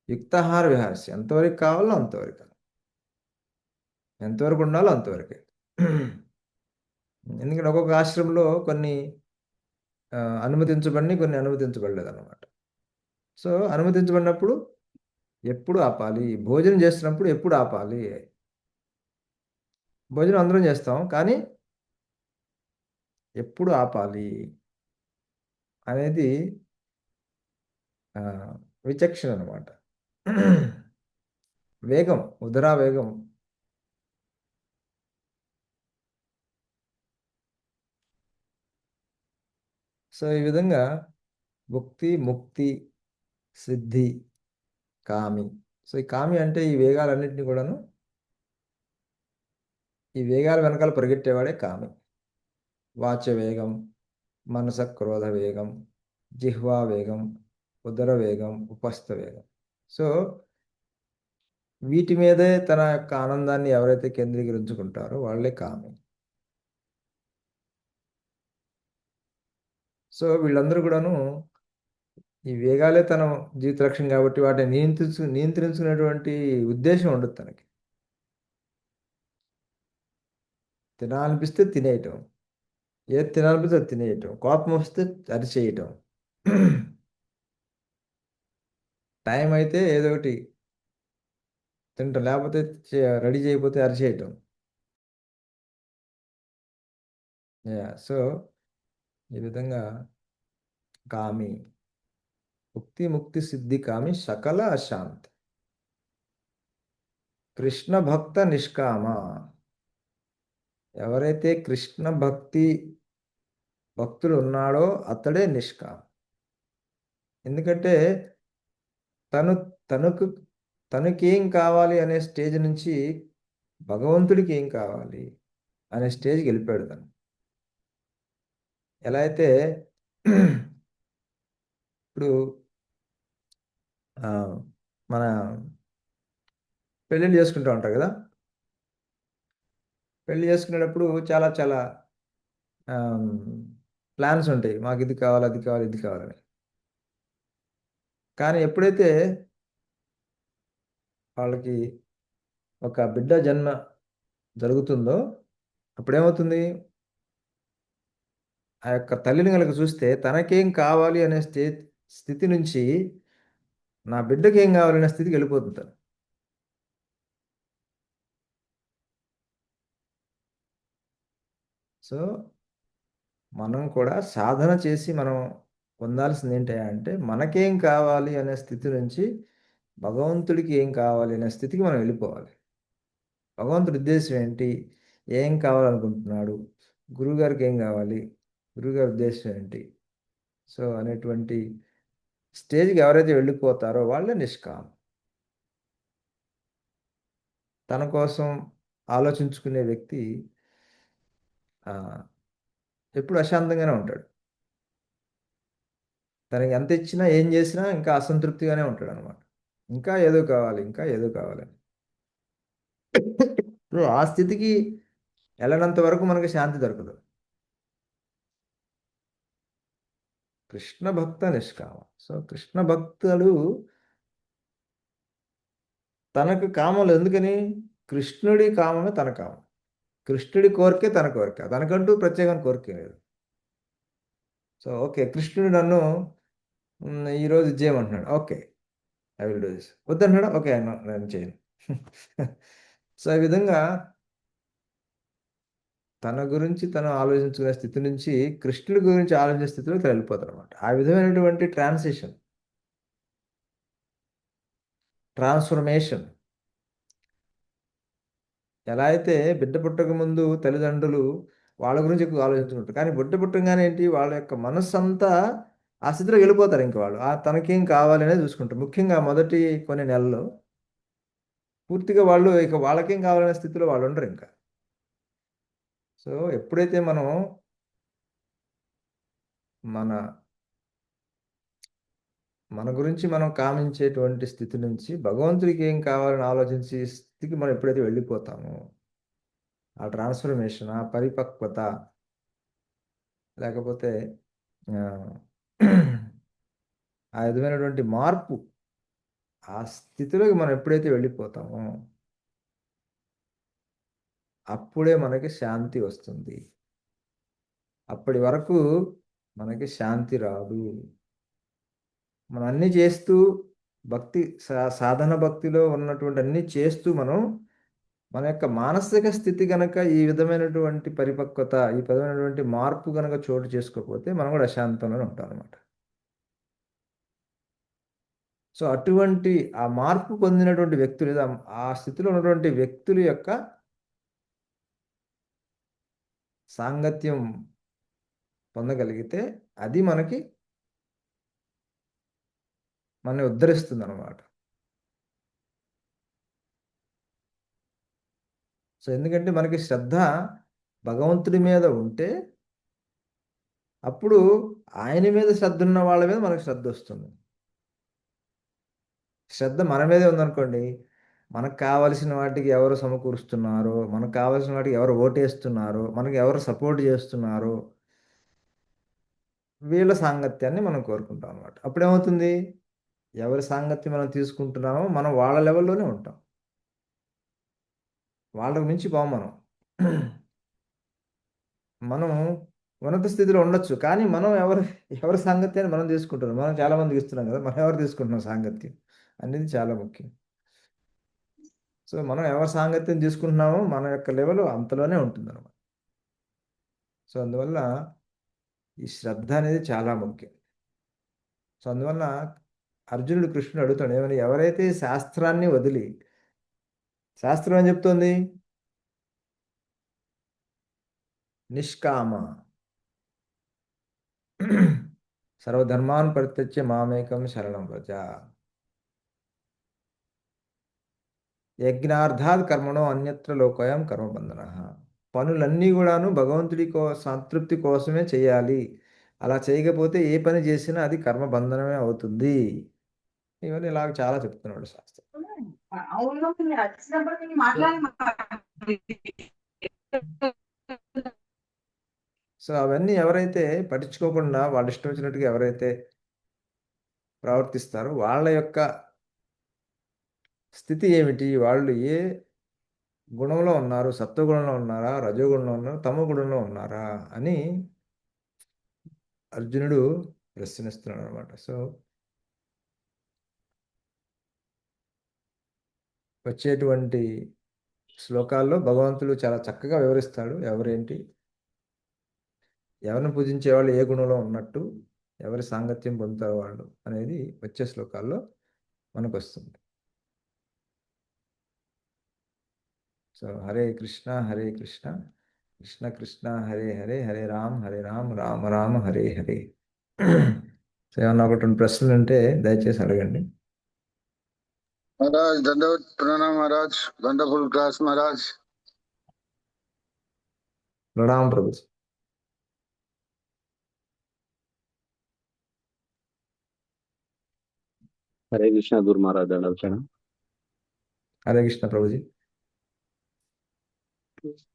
యుక్తాహార విహారసి, ఎంతవరకు కావాలో అంతవరకు, ఎంతవరకు ఉండాలో అంతవరకే. ఎందుకంటే ఒక్కొక్క ఆశ్రమంలో కొన్ని అనుమతించబడి, కొన్ని అనుమతించబడలేదు అన్నమాట. సో అనుమతించబడినప్పుడు ఎప్పుడు ఆపాలి, భోజనం చేస్తున్నప్పుడు ఎప్పుడు ఆపాలి. భోజనం అందరం చేస్తాం, కానీ ఎప్పుడు ఆపాలి అనేది విచక్షణ అనమాట. వేగం, ఉదరా వేగం. సో ఈ విధంగా భుక్తి, ముక్తి, సిద్ధి, కామి. సో ఈ కామి అంటే ఈ వేగాలన్నింటినీ కూడాను, ఈ వేగాల వెనకాల పరిగెట్టేవాడే కామి. వాచ వేగం, మనస క్రోధ వేగం, జిహ్వా వేగం, ఉదర వేగం, ఉపస్థ వేగం. సో వీటి మీదే తన యొక్క ఆనందాన్ని ఎవరైతే కేంద్రీకరించుకుంటారో వాళ్ళే కామి. సో వీళ్ళందరూ కూడాను ఈ వేగాలే తన జీవిత లక్ష్యం కాబట్టి వాటిని నియంత్రించుకునేటువంటి ఉద్దేశం ఉండదు తనకి. తినాలనిపిస్తే తినేయటం, ఏది తినాలనిపిస్తే అది తినేయటం, కోపం వస్తే అరిచేయటం, టైం అయితే ఏదో ఒకటి తింటాం, లేకపోతే రెడీ చేయకపోతే అరిచేయటం. సో ఈ విధంగా కామి ముక్తి సిద్ధి కామి సకల అశాంతి కృష్ణ భక్త నిష్కామ. ఎవరైతే కృష్ణ భక్తుడు ఉన్నాడో అతడే నిష్కామ. ఎందుకంటే తనకేం కావాలి అనే స్టేజ్ నుంచి భగవంతుడికి ఏం కావాలి అనే స్టేజ్కి వెళ్ళిపోయాడు తను. ఎలా అయితే ఇప్పుడు మన పెళ్ళిళ్ళు చేసుకుంటూ ఉంటారు కదా. పెళ్ళి చేసుకునేటప్పుడు చాలా చాలా ప్లాన్స్ ఉంటాయి, మాకు ఇది కావాలి, అది కావాలి, ఇది కావాలని. కానీ ఎప్పుడైతే వాళ్ళకి ఒక బిడ్డ జన్మ జరుగుతుందో అప్పుడేమవుతుంది, ఆ యొక్క తల్లిని కనుక చూస్తే తనకేం కావాలి అనే స్థితి నుంచి నా బిడ్డకి ఏం కావాలనే స్థితికి వెళ్ళిపోతుంది తను. సో మనం కూడా సాధన చేసి మనం పొందాల్సింది ఏంటంటే మనకేం కావాలి అనే స్థితి నుంచి భగవంతుడికి ఏం కావాలి అనే స్థితికి మనం వెళ్ళిపోవాలి. భగవంతుడి ఉద్దేశం ఏంటి, ఏం కావాలనుకుంటున్నాడు, గురువుగారికి ఏం కావాలి, గురువుగారి ఉద్దేశం ఏంటి, సో అనేటువంటి స్టేజ్కి ఎవరైతే వెళ్ళిపోతారో వాళ్ళే నిష్కామం. తన కోసం ఆలోచించుకునే వ్యక్తి ఎప్పుడు అశాంతంగానే ఉంటాడు. తనకి ఎంత ఇచ్చినా ఏం చేసినా ఇంకా అసంతృప్తిగానే ఉంటాడు అనమాట. ఇంకా ఏదో కావాలి, ఇంకా ఏదో కావాలి. ఆ స్థితికి వెళ్ళనంత వరకు మనకి శాంతి దొరకదు. కృష్ణ భక్త నిష్కామ. సో కృష్ణ భక్తుడు తనకు కామం లేదు. ఎందుకని? కృష్ణుడి కామమే తన కామం, కృష్ణుడి కోరికే తన కోరిక, తనకంటూ ప్రత్యేకమైన కోరిక లేదు. సో ఓకే, కృష్ణుడు నన్ను ఈరోజు ఇది చేయమంటున్నాడు, okay I will do this. వద్దంటున్నాడు, ఓకే నేను చేయను. సో ఈ విధంగా తన గురించి తను ఆలోచించుకునే స్థితి నుంచి కృష్ణుడి గురించి ఆలోచించే స్థితిలోకి వెళ్ళిపోతారు అనమాట. ఆ విధమైనటువంటి ట్రాన్స్ఫర్మేషన్. ఎలా అయితే బిడ్డ పుట్టక ముందు తల్లిదండ్రులు వాళ్ళ గురించి ఎక్కువ ఆలోచించుకుంటారు, కానీ బిడ్డ పుట్టగానే ఏంటి, వాళ్ళ యొక్క మనస్సు అంతా ఆ స్థితిలో వెళ్ళిపోతారు. ఇంకా వాళ్ళు తనకేం కావాలి అనేది చూసుకుంటారు. ముఖ్యంగా మొదటి కొన్ని నెలల్లో పూర్తిగా వాళ్ళు ఇక వాళ్ళకేం కావాలనే స్థితిలో వాళ్ళు ఉండరు ఇంకా. సో ఎప్పుడైతే మనం మన గురించి మనం కామించేటువంటి స్థితి నుంచి భగవంతుడికి ఏం కావాలని ఆలోచించే స్థితికి మనం ఎప్పుడైతే వెళ్ళిపోతామో ఆ ట్రాన్స్ఫర్మేషన్, ఆ పరిపక్వత, లేకపోతే ఆ విధమైనటువంటి మార్పు, ఆ స్థితిలోకి మనం ఎప్పుడైతే వెళ్ళిపోతామో అప్పుడే మనకి శాంతి వస్తుంది. అప్పటి వరకు మనకి శాంతి రాదు. మనం అన్నీ చేస్తూ భక్తి సాధన భక్తిలో ఉన్నటువంటి అన్నీ చేస్తూ మన యొక్క మానసిక స్థితి కనుక ఈ విధమైనటువంటి పరిపక్వత, ఈ విధమైనటువంటి మార్పు కనుక చోటు చేసుకోకపోతే మనం కూడా అశాంతంలోనే ఉంటాం అనమాట. సో అటువంటి ఆ మార్పు పొందినటువంటి వ్యక్తులు, లేదా ఆ స్థితిలో ఉన్నటువంటి వ్యక్తుల యొక్క సాంగత్యం పొందగలిగితే అది మనని ఉద్ధరిస్తుంది అనమాట. సో ఎందుకంటే మనకి శ్రద్ధ భగవంతుడి మీద ఉంటే అప్పుడు ఆయన మీద శ్రద్ధ ఉన్న వాళ్ళ మీద మనకు శ్రద్ధ వస్తుంది. శ్రద్ధ మన మీదే ఉందనుకోండి, మనకు కావలసిన వాటికి ఎవరు సమకూరుస్తున్నారో, మనకు కావాల్సిన వాటికి ఎవరు ఓటేస్తున్నారో, మనకి ఎవరు సపోర్ట్ చేస్తున్నారో, వీళ్ళ సాంగత్యాన్ని మనం కోరుకుంటాం అనమాట. అప్పుడేమవుతుంది, ఎవరి సాంగత్యం మనం తీసుకుంటున్నామో మనం వాళ్ళ లెవెల్లోనే ఉంటాం, వాళ్ళకు మించి పోం మనం. మనం ఉన్నత స్థితిలో ఉండొచ్చు, కానీ మనం ఎవరి సాంగత్యాన్ని మనం తీసుకుంటున్నాం. మనం చాలా మందికి ఇస్తున్నాం కదా, మనం ఎవరు తీసుకుంటున్నాం సాంగత్యం అనేది చాలా ముఖ్యం. సో మనం ఎవరి సాంగత్యం తీసుకుంటున్నామో మన యొక్క లెవెల్ అంతలోనే ఉంటుంది అనమాట. సో అందువల్ల ఈ శ్రద్ధ అనేది చాలా ముఖ్యం. సో అందువల్ల అర్జునుడు కృష్ణుడు అడుగుతాడు ఏమని, ఎవరైతే శాస్త్రాన్ని వదిలి, శాస్త్రం ఏం చెప్తోంది, నిష్కామ సర్వధర్మాన్ పరిత్యజ్య మామేకం శరణం వ్రజ, యజ్ఞార్థాత్ కర్మణో అన్యత్ర లోకోయం కర్మబంధన. పనులన్నీ కూడాను భగవంతుడి సంతృప్తి కోసమే చేయాలి, అలా చేయకపోతే ఏ పని చేసినా అది కర్మబంధనమే అవుతుంది. ఇవన్నీ ఇలాగ చాలా చెప్తున్నాడు శాస్త్రం. సో అవన్నీ ఎవరైతే పట్టించుకోకుండా వాళ్ళ ఇష్టం వచ్చినట్టుగా ఎవరైతే ప్రవర్తిస్తారో వాళ్ళ యొక్క స్థితి ఏమిటి, వాళ్ళు ఏ గుణంలో ఉన్నారు, సత్వగుణంలో ఉన్నారా, రజోగుణంలో ఉన్నారా, తమో గుణంలో ఉన్నారా అని అర్జునుడు ప్రశ్నిస్తున్నాడు అనమాట. సో వచ్చేటువంటి శ్లోకాల్లో భగవంతుడు చాలా చక్కగా వివరిస్తాడు ఎవరేంటి, ఎవరిని పూజించే వాళ్ళు ఏ గుణంలో ఉన్నట్టు, ఎవరి సాంగత్యం పొందుతారు వాళ్ళు అనేది వచ్చే శ్లోకాల్లో మనకు వస్తుంది. సో హరే కృష్ణ కృష్ణ కృష్ణ హరే హరే, హరే రామ్ రామ రామ హరే హరే. సో ఏమన్నా ఒకటి రెండు ప్రశ్నలు ఉంటే దయచేసి అడగండి. महाराज दंडवत प्रणाम महाराज, वंडरफुल क्लास महाराज। प्रणाम प्रभु। హరే కృష్ణ గురు మహారాజ్ దండవచన. హరే కృష్ణ ప్రభుజీ.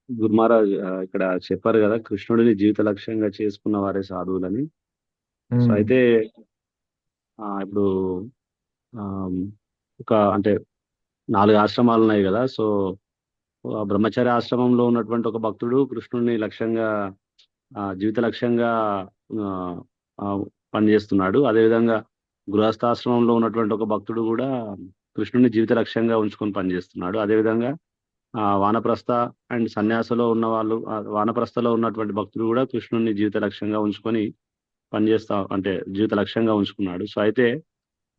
గురు మహారాజ్ ఇక్కడ చెప్పారు కదా, కృష్ణుడిని జీవిత లక్ష్యంగా చేసుకున్న వారే సాధువులని. సో అయితే ఇప్పుడు ఒక అంటే 4 ఆశ్రమాలు ఉన్నాయి కదా. సో బ్రహ్మచర్య ఆశ్రమంలో ఉన్నటువంటి ఒక భక్తుడు కృష్ణుడిని లక్ష్యంగా జీవిత లక్ష్యంగా పనిచేస్తున్నాడు. అదేవిధంగా గృహస్థాశ్రమంలో ఉన్నటువంటి ఒక భక్తుడు కూడా కృష్ణుడిని జీవిత లక్ష్యంగా ఉంచుకొని పనిచేస్తున్నాడు. అదేవిధంగా వానప్రస్థ అండ్ సన్యాసలో ఉన్న వాళ్ళు, వానప్రస్థలో ఉన్నటువంటి భక్తుడు కూడా కృష్ణుడిని జీవిత లక్ష్యంగా ఉంచుకొని అంటే జీవిత లక్ష్యంగా ఉంచుకున్నాడు. సో అయితే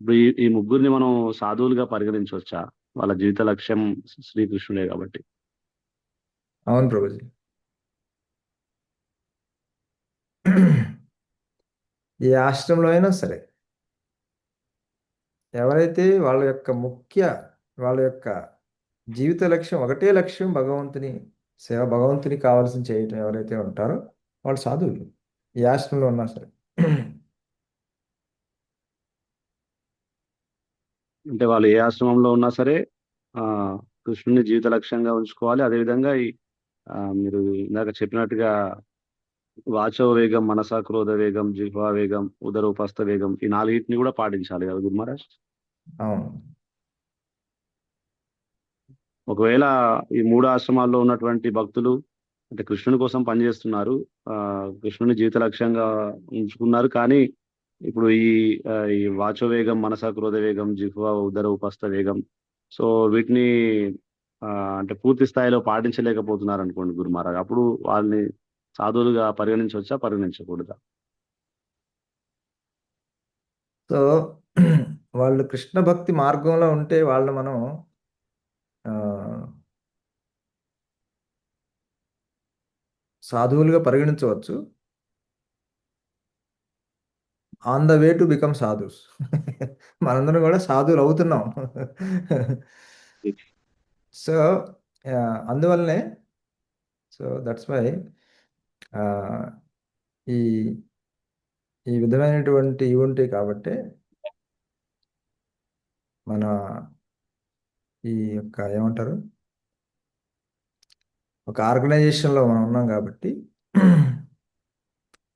ఇప్పుడు ఈ ముగ్గురిని మనం సాధువులుగా పరిగణించవచ్చా? వాళ్ళ జీవిత లక్ష్యం శ్రీకృష్ణుడే కాబట్టి. అవును ప్రభుజీ. ఏ ఆశ్రమంలో అయినా సరే ఎవరైతే వాళ్ళ యొక్క జీవిత లక్ష్యం ఒకటే లక్ష్యం భగవంతుని సేవ, భగవంతుని కావాల్సిన చేయటం ఎవరైతే ఉంటారో వాళ్ళు సాధువులు, ఏ ఆశ్రమంలో ఉన్నా సరే. అంటే వాళ్ళు ఏ ఆశ్రమంలో ఉన్నా సరే కృష్ణుని జీవిత లక్ష్యంగా ఉంచుకోవాలి. అదేవిధంగా మీరు ఇందాక చెప్పినట్టుగా వాచో వేగం, మనసా క్రోధ వేగం, జిహ్వా వేగం, ఉదరోపస్థ వేగం, ఈ 4 కూడా పాటించాలి కదా గురు మహారాజ్. అవును. ఒకవేళ ఈ 3 ఆశ్రమాల్లో ఉన్నటువంటి భక్తులు అంటే కృష్ణుని కోసం పనిచేస్తున్నారు, కృష్ణుని జీవిత లక్ష్యంగా ఉంచుకున్నారు, కానీ ఇప్పుడు ఈ వాచో వేగం, మనసా క్రోధ వేగం, జిహ్వ ఉదర ఉపస్థ వేగం, సో వీటిని అంటే పూర్తి స్థాయిలో పాటించలేకపోతున్నారు అనుకోండి గురు మహారాజ్, అప్పుడు వాళ్ళని సాధువులుగా పరిగణించవచ్చా, పరిగణించకూడదా? సో వాళ్ళు కృష్ణ భక్తి మార్గంలో ఉంటే వాళ్ళు మనం సాధువులుగా పరిగణించవచ్చు. On the way to become sadhus. మనందరం కూడా సాధువులు అవుతున్నాం. సో అందువల్లనే సో దట్స్ వై ఈ విధమైనటువంటి ఇవి ఉంటాయి కాబట్టి మన ఈ యొక్క ఏమంటారు, ఒక ఆర్గనైజేషన్లో మనం ఉన్నాం కాబట్టి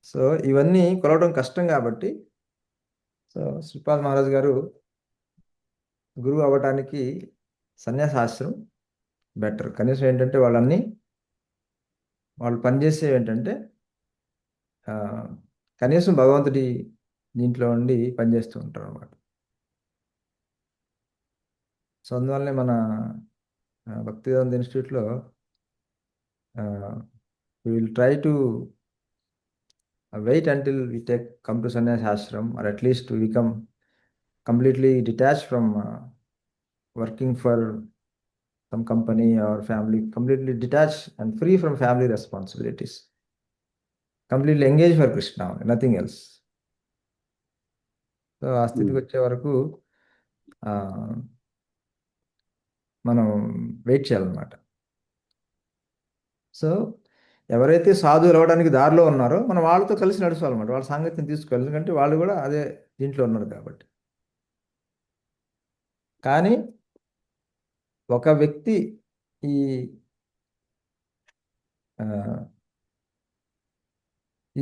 సో ఇవన్నీ కొలవడం కష్టం కాబట్టి సో శ్రీపాద్ మహారాజ్ గారు గురువు అవ్వటానికి సన్యాసాశ్రం బెటర్. కనీసం ఏంటంటే వాళ్ళు పనిచేసేవి ఏంటంటే కనీసం భగవంతుడి దీంట్లో ఉండి పనిచేస్తూ ఉంటారు అన్నమాట. సో అందువల్లనే మన భక్తివేదాంత ఇన్స్టిట్యూట్లో will try to wait until we come to sannyas ashram, or at least we become completely detached from working for some company or family, completely detached and free from family responsibilities, completely engaged for Krishna, nothing else. So ఆ స్థితికి వచ్చే వరకు మనం wait చేయాలన్నమాట. So ఎవరైతే సాధువులు అవ్వడానికి దారిలో ఉన్నారో మనం వాళ్ళతో కలిసి నడుచుకోవాలన్నమాట. వాళ్ళ సాంగత్యం తీసుకోవాలి, ఎందుకంటే వాళ్ళు కూడా అదే దీంట్లో ఉన్నారు కాబట్టి. కానీ ఒక వ్యక్తి ఈ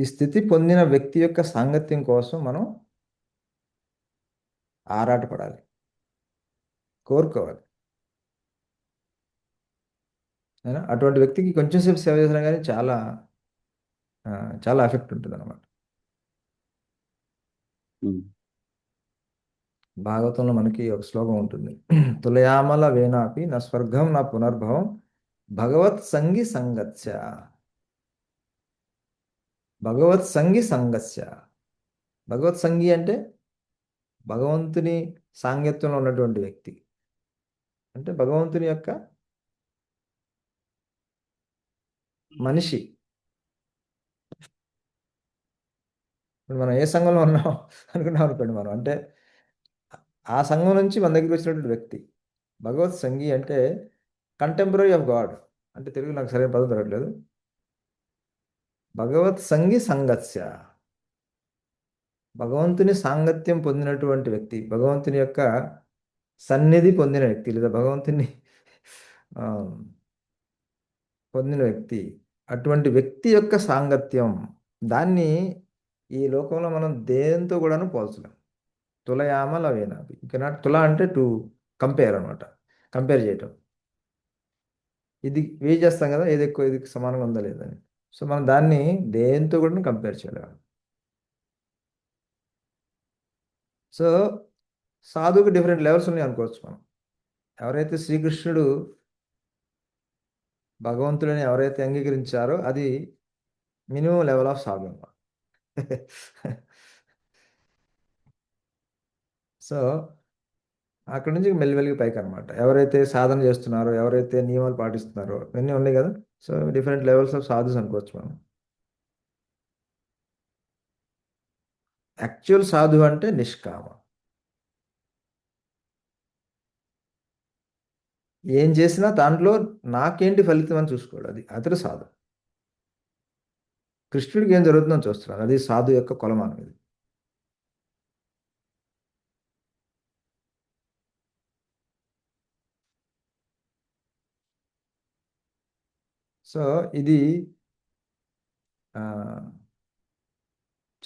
ఈ స్థితి పొందిన వ్యక్తి యొక్క సాంగత్యం కోసం మనం ఆరాటపడాలి, కోరుకోవాలి. అటువంటి వ్యక్తికి కొంచెంసేపు సేవ చేసినా కానీ చాలా చాలా ఎఫెక్ట్ ఉంటుంది అన్నమాట. భాగవతంలో మనకి ఒక శ్లోకం ఉంటుంది, తులయామల వేనాపి నా స్వర్గం నా పునర్భవం భగవత్ సంగి సంగత్య. భగవత్ సంగి సంగత్య. భగవత్ సంగి అంటే భగవంతుని సాంగత్యంలో ఉన్నటువంటి వ్యక్తి, అంటే భగవంతుని యొక్క మనిషి. ఇప్పుడు మనం ఏ సంఘంలో ఉన్నాం అనుకున్నాం అనుకోండి, మనం అంటే ఆ సంఘం నుంచి మన దగ్గరికి వచ్చినటువంటి వ్యక్తి. భగవత్ సంగి అంటే కంటెంపరీ ఆఫ్ గాడ్, అంటే తెలుగు నాకు సరైన పదం దొరకట్లేదు. భగవత్ సంగి సంగత్య, భగవంతుని సాంగత్యం పొందినటువంటి వ్యక్తి, భగవంతుని యొక్క సన్నిధి పొందిన వ్యక్తి, లేదా భగవంతుని పొందిన వ్యక్తి. అటువంటి వ్యక్తి యొక్క సాంగత్యం, దాన్ని ఈ లోకంలో మనం దేంతో కూడాను పోల్చలేం. తులయామల వేనాపి. ఇంకా తుల అంటే టు కంపేర్ అనమాట, కంపేర్ చేయటం. ఇది వే చేస్తాం కదా, ఏది ఎక్కువ ఇది సమానంగా ఉందా లేదని. సో మనం దాన్ని దేంతో కూడా కంపేర్ చేయలేము. సో సాధువుకి డిఫరెంట్ లెవెల్స్ ఉన్నాయి అనుకోవచ్చు మనం. ఎవరైతే శ్రీకృష్ణుడు భగవంతుడిని ఎవరైతే అంగీకరించారో అది మినిమం లెవెల్ ఆఫ్ సాధు అన్నమాట. సో అక్కడ నుంచి మెల్లిమెల్లిగా పైకి అనమాట. ఎవరైతే సాధన చేస్తున్నారో, ఎవరైతే నియమాలు పాటిస్తున్నారో, ఇవన్నీ ఉన్నాయి కదా. So different levels of sadhus అనుకోవచ్చు మనం. యాక్చువల్ సాధు అంటే నిష్కామ. ఏం చేసినా దాంట్లో నాకేంటి ఫలితం అని చూసుకోడు, అది అతడు సాధు. కృష్ణుడికి ఏం జరుగుతుందని చూస్తున్నాడు, అది సాధు యొక్క కొలమానం. ఇది సో ఇది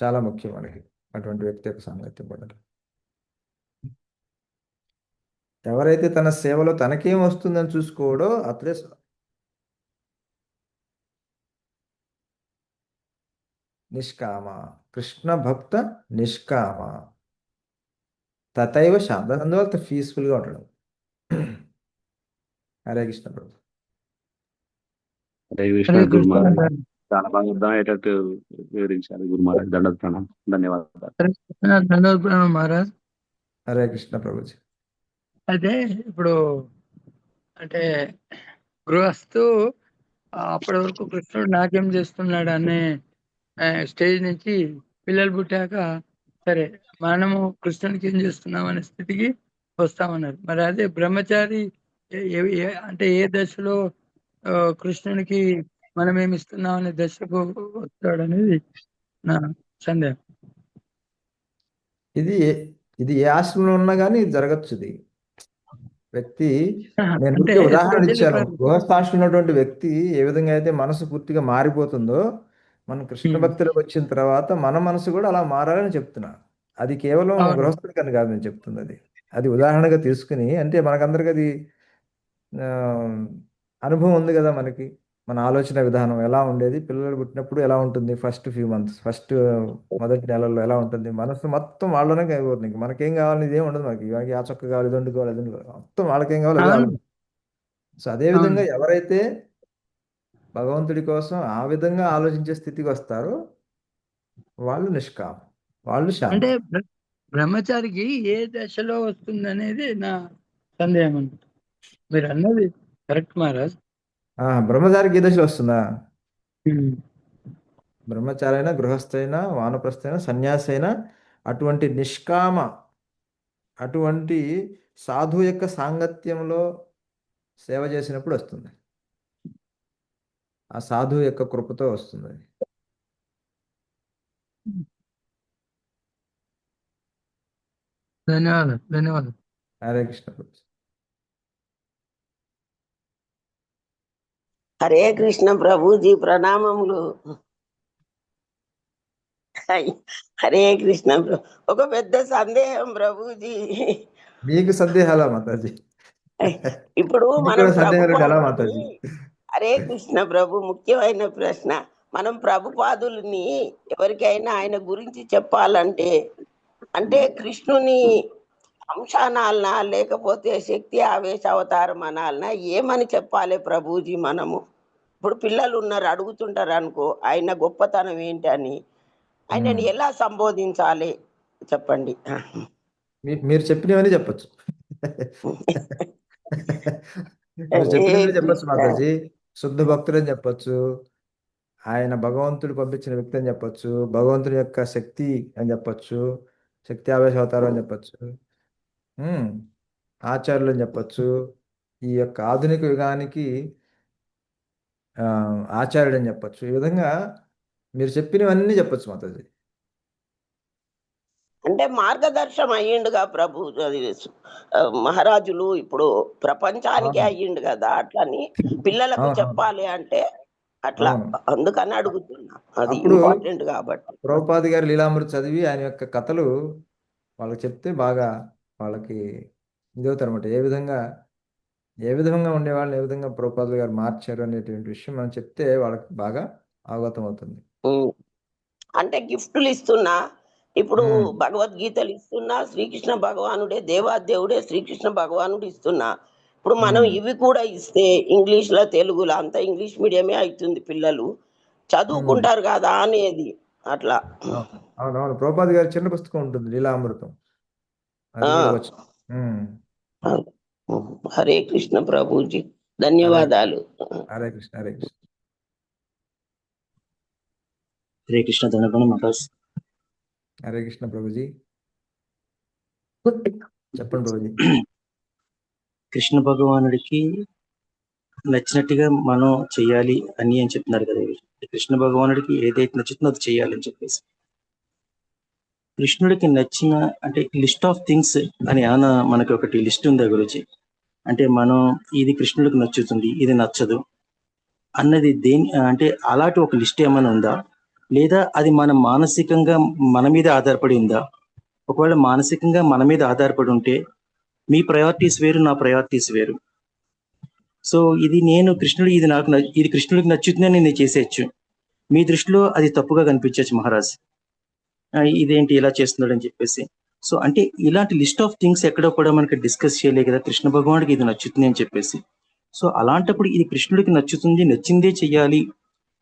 చాలా ముఖ్యం మనకి, అటువంటి వ్యక్తి యొక్క సాంగత్యం పడాలి. ఎవరైతే తన సేవలో తనకేం వస్తుందని చూసుకోవడో అతడే నిష్కామ. కృష్ణ భక్త నిష్కామ తథైవ శాంత, అందువల్ల పీస్ఫుల్గా ఉంటాడు. హరే కృష్ణ ప్రభు. హరే కృష్ణ గురు మహారాజ్, చాలా బాగా అర్థమయ్యేటట్టు వివరించారు గురు మహారాజ్. దండోత్ ప్రణామం, ధన్యవాదాలు. దండోత్ ప్రణామం మహారాజ్. హరే కృష్ణ ప్రభుజీ. అయితే ఇప్పుడు అంటే గృహస్థు అప్పటి వరకు కృష్ణుడు నాకేం చేస్తున్నాడు అనే స్టేజ్ నుంచి పిల్లలు పుట్టాక సరే మనము కృష్ణుడికి ఏం చేస్తున్నాం అనే స్థితికి వస్తామన్నారు. మరి అదే బ్రహ్మచారి అంటే ఏ దశలో కృష్ణునికి మనం ఏమి ఇస్తున్నాం అనే దశకు వస్తాడు అనేది నా సందేహం. ఇది ఏ ఆశ్రమంలో ఉన్నా కానీ జరగచ్చు. ఇది వ్యక్తి, నేను అంటే ఉదాహరణ ఇచ్చాను. గృహస్థాశ్రమంలో ఉన్నటువంటి వ్యక్తి ఏ విధంగా అయితే మనసు పూర్తిగా మారిపోతుందో, మనం కృష్ణ ఉమ్. భక్తిలోకి వచ్చిన తర్వాత మన మనసు కూడా అలా మారాలని చెప్తున్నా. అది కేవలం అవును గృహస్థుడికి అని కాదు నేను చెప్తుంది. అది అది ఉదాహరణగా తీసుకుని, అంటే మనకందరికి అది ఆ, అనుభవం ఉంది కదా మనకి. మన ఆలోచన విధానం ఎలా ఉండేది, పిల్లలు పుట్టినప్పుడు ఎలా ఉంటుంది, ఫస్ట్ ఫ్యూ మంత్స్, మొదటి నెలల్లో ఎలా ఉంటుంది, మనసు మొత్తం వాళ్ళలోనే అయిపోతుంది. ఇంక మనకేం కావాలి, ఇదేం ఉండదు మనకి. మనకి ఆ చొక్క కావాలి, ఇది వండుకోవాలి, అది వండుకోవాలి, మొత్తం వాళ్ళకేం కావాలి అదే అవును ఆలోచన. సో అదే అవును విధంగా ఎవరైతే భగవంతుడి కోసం ఆ విధంగా ఆలోచించే స్థితికి వస్తారో వాళ్ళు నిష్కామం, వాళ్ళు అంటే శాంతం. బ్రహ్మచారికి ఏ దశలో వస్తుంది అనేది నా సందేహం అండి. మీరు అన్నది కరెక్ట్ మహారాజ్. బ్రహ్మచారికి ఏ దశలో వస్తుందా? ఉమ్. బ్రహ్మచారి అయినా, గృహస్థైనా, వానప్రస్థైనా, సన్యాసి అయినా అటువంటి నిష్కామ, అటువంటి సాధు యొక్క సాంగత్యంలో సేవ చేసినప్పుడు వస్తుంది. ఆ సాధువు యొక్క కృపతో వస్తుంది. ధన్యవాదాలు ధన్యవాదాలు. హరే కృష్ణ ప్రభు. హరే కృష్ణ ప్రభుజీ ప్రణామములు. హరే కృష్ణ ఒక పెద్ద సందేహం ప్రభుజీ. మీకు సందేహాలా మాతాజీ? ఇప్పుడు మీకు మనం కూడా సందేహాలు ఉంటే ఎలా ప్రభుపాదుల్ని, మాతాజీ? హరే కృష్ణ ప్రభు, ముఖ్యమైన ప్రశ్న. మనం ప్రభుపాదుల్ని ఎవరికైనా ఆయన గురించి చెప్పాలంటే, అంటే కృష్ణుని అంశానాలనా లేకపోతే శక్తి ఆవేశ అవతారం అనాలనా, ఏమని చెప్పాలి ప్రభుజీ మనము? ఇప్పుడు పిల్లలు ఉన్నారు, అడుగుతుంటారు అనుకో ఆయన గొప్పతనం ఏంటి అని, ఆయనని ఎలా సంబోధించాలి చెప్పండి. మీరు చెప్పినవని చెప్పచ్చు. మీరు హరే చెప్పినవని చెప్పచ్చు కృష్ణ. మాతాజీ. శుద్ధ భక్తులని చెప్పచ్చు, ఆయన భగవంతుడు పంపించిన వ్యక్తి అని చెప్పచ్చు, భగవంతుడి యొక్క శక్తి అని చెప్పచ్చు, శక్తి ఆవేశ అవతారం అని చెప్పచ్చు, ఉమ్, ఆచార్యులు అని చెప్పచ్చు, ఈ యొక్క ఆధునిక యుగానికి ఆ, ఆచార్యుడు అని చెప్పచ్చు. ఈ విధంగా మీరు చెప్పినవన్నీ చెప్పచ్చు మాతాజీ. అంటే మార్గదర్శనం అయ్యిండుగా ప్రభు, అది మహారాజులు ఇప్పుడు ప్రపంచానికే అవును, అయ్యిండు కదా, అట్లని పిల్లలకు అవునవును, చెప్పాలి అంటే అట్లా, అవును. అందుకని అడుగుతున్నా, అది అప్పుడు ఇంపార్టెంట్ కాబట్టి. ప్రభుపాది గారి లీలామృతి చదివి ఆయన యొక్క కథలు వాళ్ళకి చెప్తే బాగా వాళ్ళకి ఇదవుతారు అనమాట. ఏ విధంగా ఉండేవాళ్ళని ఏ విధంగా ప్రభుపాదులు గారు మార్చారు అనేటువంటి విషయం మనం చెప్తే వాళ్ళకి బాగా అవగతం అవుతుంది. ఉమ్. అంటే గిఫ్టులు ఇస్తున్నా, ఇప్పుడు ఉమ్, భగవద్గీతలు ఇస్తున్నా, శ్రీకృష్ణ భగవానుడే దేవాదేవుడే శ్రీకృష్ణ భగవానుడు ఇస్తున్నా. ఇప్పుడు మనం ఉమ్, ఇవి కూడా ఇస్తే ఇంగ్లీష్లో తెలుగులో అంతా ఇంగ్లీష్ మీడియమే అవుతుంది, పిల్లలు ఉమ్. చదువుకుంటారు కదా అనేది అట్లా. అవునవును, ప్రభుపాది గారి చిన్న పుస్తకం ఉంటుంది లీలామృతం, అది ఆ, కూడా వచ్చు. ఉమ్, హరే కృష్ణ ప్రభుజీ, హరే ధన్యవాదాలు. హరే కృష్ణ, హరే కృష్ణ. హరే కృష్ణ ధనపణ మహారాజ్. హరే కృష్ణ ప్రభుజీ. చెప్పండి ప్రభుజీ. కృష్ణ భగవానుడికి నచ్చినట్టుగా మనం చెయ్యాలి అని చెప్తున్నారు కదా. కృష్ణ భగవానుడికి ఏదైతే నచ్చుతుందో అది చేయాలని చెప్పేసి, కృష్ణుడికి నచ్చిన అంటే లిస్ట్ ఆఫ్ థింగ్స్ అని ఏమైనా మనకి ఒకటి లిస్ట్ ఉందా గురించి? అంటే మనం ఇది కృష్ణుడికి నచ్చుతుంది, ఇది నచ్చదు అన్నది దేని అంటే అలాంటి ఒక లిస్ట్ ఏమైనా ఉందా, లేదా అది మన మానసికంగా మన మీద ఆధారపడి ఉందా? ఒకవేళ మానసికంగా మన మీద ఆధారపడి ఉంటే మీ ప్రయారిటీస్ వేరు, నా ప్రయారిటీస్ వేరు. సో ఇది నేను కృష్ణుడు ఇది నాకు ఇది కృష్ణుడికి నచ్చుతుందని నేను చేసేయచ్చు, మీ దృష్టిలో అది తప్పుగా కనిపించవచ్చు మహారాజ్. ఇదేంటి ఇలా చేస్తున్నాడు అని చెప్పేసి. సో అంటే ఇలాంటి లిస్ట్ ఆఫ్ థింగ్స్ ఎక్కడో కూడా మనకి డిస్కస్ చేయలే కదా కృష్ణ భగవానుడికి ఇది నచ్చుతుంది అని చెప్పేసి. సో అలాంటప్పుడు ఇది కృష్ణుడికి నచ్చుతుంది, నచ్చిందే చెయ్యాలి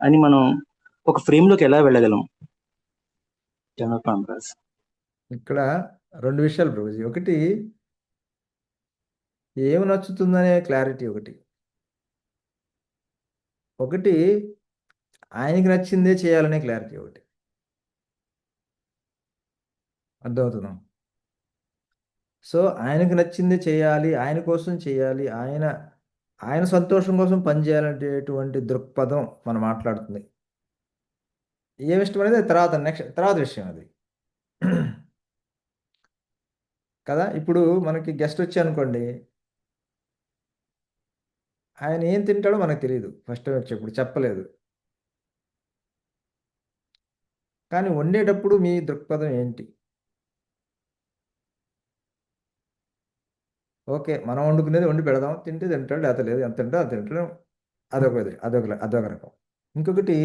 అని మనం ఒక ఫ్రేమ్ లోకి ఎలా వెళ్ళగలం మహారాజ్? ఇక్కడ రెండు విషయాలు ప్రభుజీ. ఒకటి, ఏమి నచ్చుతుందనే క్లారిటీ ఒకటి ఆయనకి నచ్చిందే చేయాలనే క్లారిటీ ఒకటి. అర్థమవుతుందా? సో ఆయనకు నచ్చిందే చేయాలి, ఆయన కోసం చేయాలి, ఆయన సంతోషం కోసం పనిచేయాలనేటువంటి దృక్పథం మనం మాట్లాడుతుంది. ఏమి ఇష్టం అనేది తర్వాత విషయం అది కదా. ఇప్పుడు మనకి గెస్ట్ వచ్చి అనుకోండి, ఆయన ఏం తింటాడో మనకు తెలియదు, ఫస్ట్ వచ్చేప్పుడు చెప్పలేదు. కానీ వండేటప్పుడు మీ దృక్పథం ఏంటి? ఓకే, మనం వండుకునేది వండి పెడదాం, తింటే తింటాడు, లేకపోతే లేదు, ఎంత తింటా అది తింటాడు. అదొక రకం. ఇంకొకటి,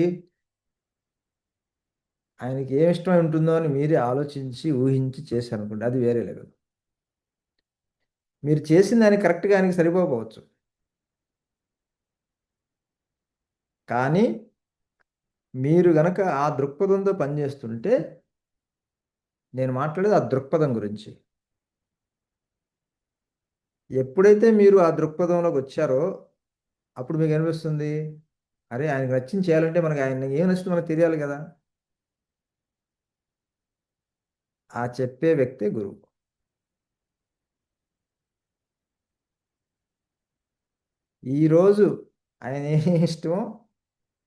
ఆయనకి ఏమి ఇష్టమై ఉంటుందో అని మీరే ఆలోచించి ఊహించి చేశారనుకోండి, అది వేరే లెవెల్. మీరు చేసిన దానికి కరెక్ట్గా ఆయనకి సరిపోకపోవచ్చు, కానీ మీరు గనక ఆ దృక్పథంతో పనిచేస్తుంటే, నేను మాట్లాడేది ఆ దృక్పథం గురించి. ఎప్పుడైతే మీరు ఆ దృక్పథంలోకి వచ్చారో అప్పుడు మీకు అనిపిస్తుంది, అరే ఆయనకు నచ్చింది చేయాలంటే మనకి ఆయన ఏం నచ్చిందో మనకు తెలియాలి కదా. ఆ చెప్పే వ్యక్తే గురువు. ఈరోజు ఆయన ఏ ఇష్టమో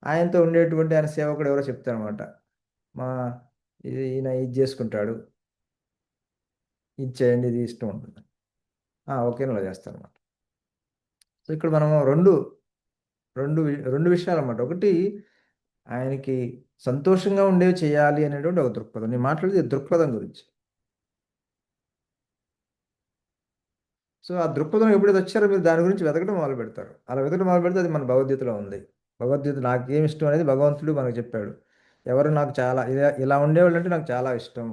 ఆయనతో ఉండేటువంటి ఆయన సేవకుడు ఎవరో చెప్తారనమాట, మా ఈయన ఇది చేసుకుంటాడు, ఇది చేయండి, ఇది ఇష్టం ఉంటుంది, ఓకే అలా చేస్తాను అనమాట. సో ఇక్కడ మనం రెండు రెండు రెండు విషయాలు అన్నమాట. ఒకటి, ఆయనకి సంతోషంగా ఉండేవి చేయాలి అనేటువంటి ఒక దృక్పథం. నేను మాట్లాడేది దృక్పథం గురించి. సో ఆ దృక్పథం ఎప్పుడైతే వచ్చారో మీరు దాని గురించి వెతకడం మొదలు పెడతారు. అలా వెతకడం మొదలు పెడితే అది మన భగవద్గీతలో ఉంది. భగవద్గీత నాకేమి ఇష్టం అనేది భగవంతుడు మనకు చెప్పాడు. ఎవరు నాకు చాలా ఇలా ఉండేవాళ్ళు అంటే నాకు చాలా ఇష్టం,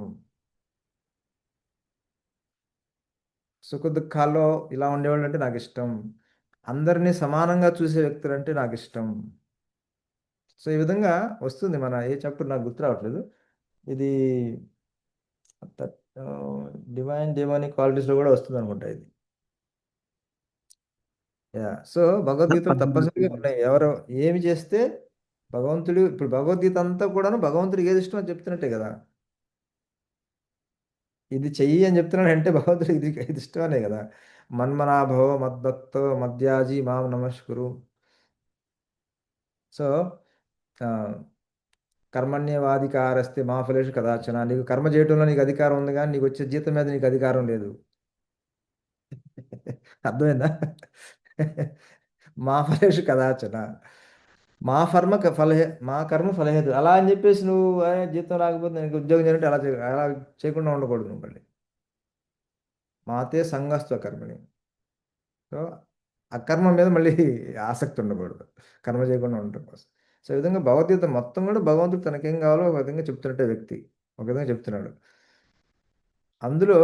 సుఖ దుఃఖాల్లో ఇలా ఉండేవాళ్ళు అంటే నాకు ఇష్టం, అందరినీ సమానంగా చూసే వ్యక్తులు అంటే నాకు ఇష్టం. సో ఈ విధంగా వస్తుంది. మన ఏ చాప్టర్ నాకు గుర్తు రావట్లేదు, ఇది డివైన్ డెమోనిక్ క్వాలిటీస్లో కూడా వస్తుంది అనుకుంటా ఇది. సో భగవద్గీతలో తప్పనిసరిగా ఉన్నాయి. ఎవరు ఏమి చేస్తే భగవంతుడు, ఇప్పుడు భగవద్గీత అంతా కూడాను భగవంతుడికి ఏది ఇష్టం అని చెప్తున్నట్టే కదా. ఇది చెయ్యి అని చెప్తున్నాడు అంటే భగవంతుడికి ఇది ఇష్టం అనే కదా. మన్మనాభవ మద్భక్తో మద్యాజీ మాం నమస్కురు. సో కర్మణ్యవాధికారస్తే మా ఫలేషు కదాచన. నీకు కర్మ చేయడంలో నీకు అధికారం ఉంది, కానీ నీకు వచ్చే జీతం మీద నీకు అధికారం లేదు. అర్థమైందా? మా ఫలేషు కదాచన, మా కర్మ ఫలహేతు. అలా అని చెప్పేసి నువ్వు జీతం రాకపోతే నీకు ఉద్యోగం చేయాలంటే అలా చేయకుండా ఉండకూడదు నువ్వు మళ్ళీ. మాతే సంగస్వ కర్మని. సో అకర్మ మీద మళ్ళీ ఆసక్తి ఉండకూడదు, కర్మ చేయకుండా ఉండటం కోసం. సో ఈ విధంగా భగవద్గీత మొత్తం కూడా భగవంతుడు తనకేం కావాలో ఒక విధంగా చెప్తున్నట్టే వ్యక్తి ఒక విధంగా చెప్తున్నాడు. అందులో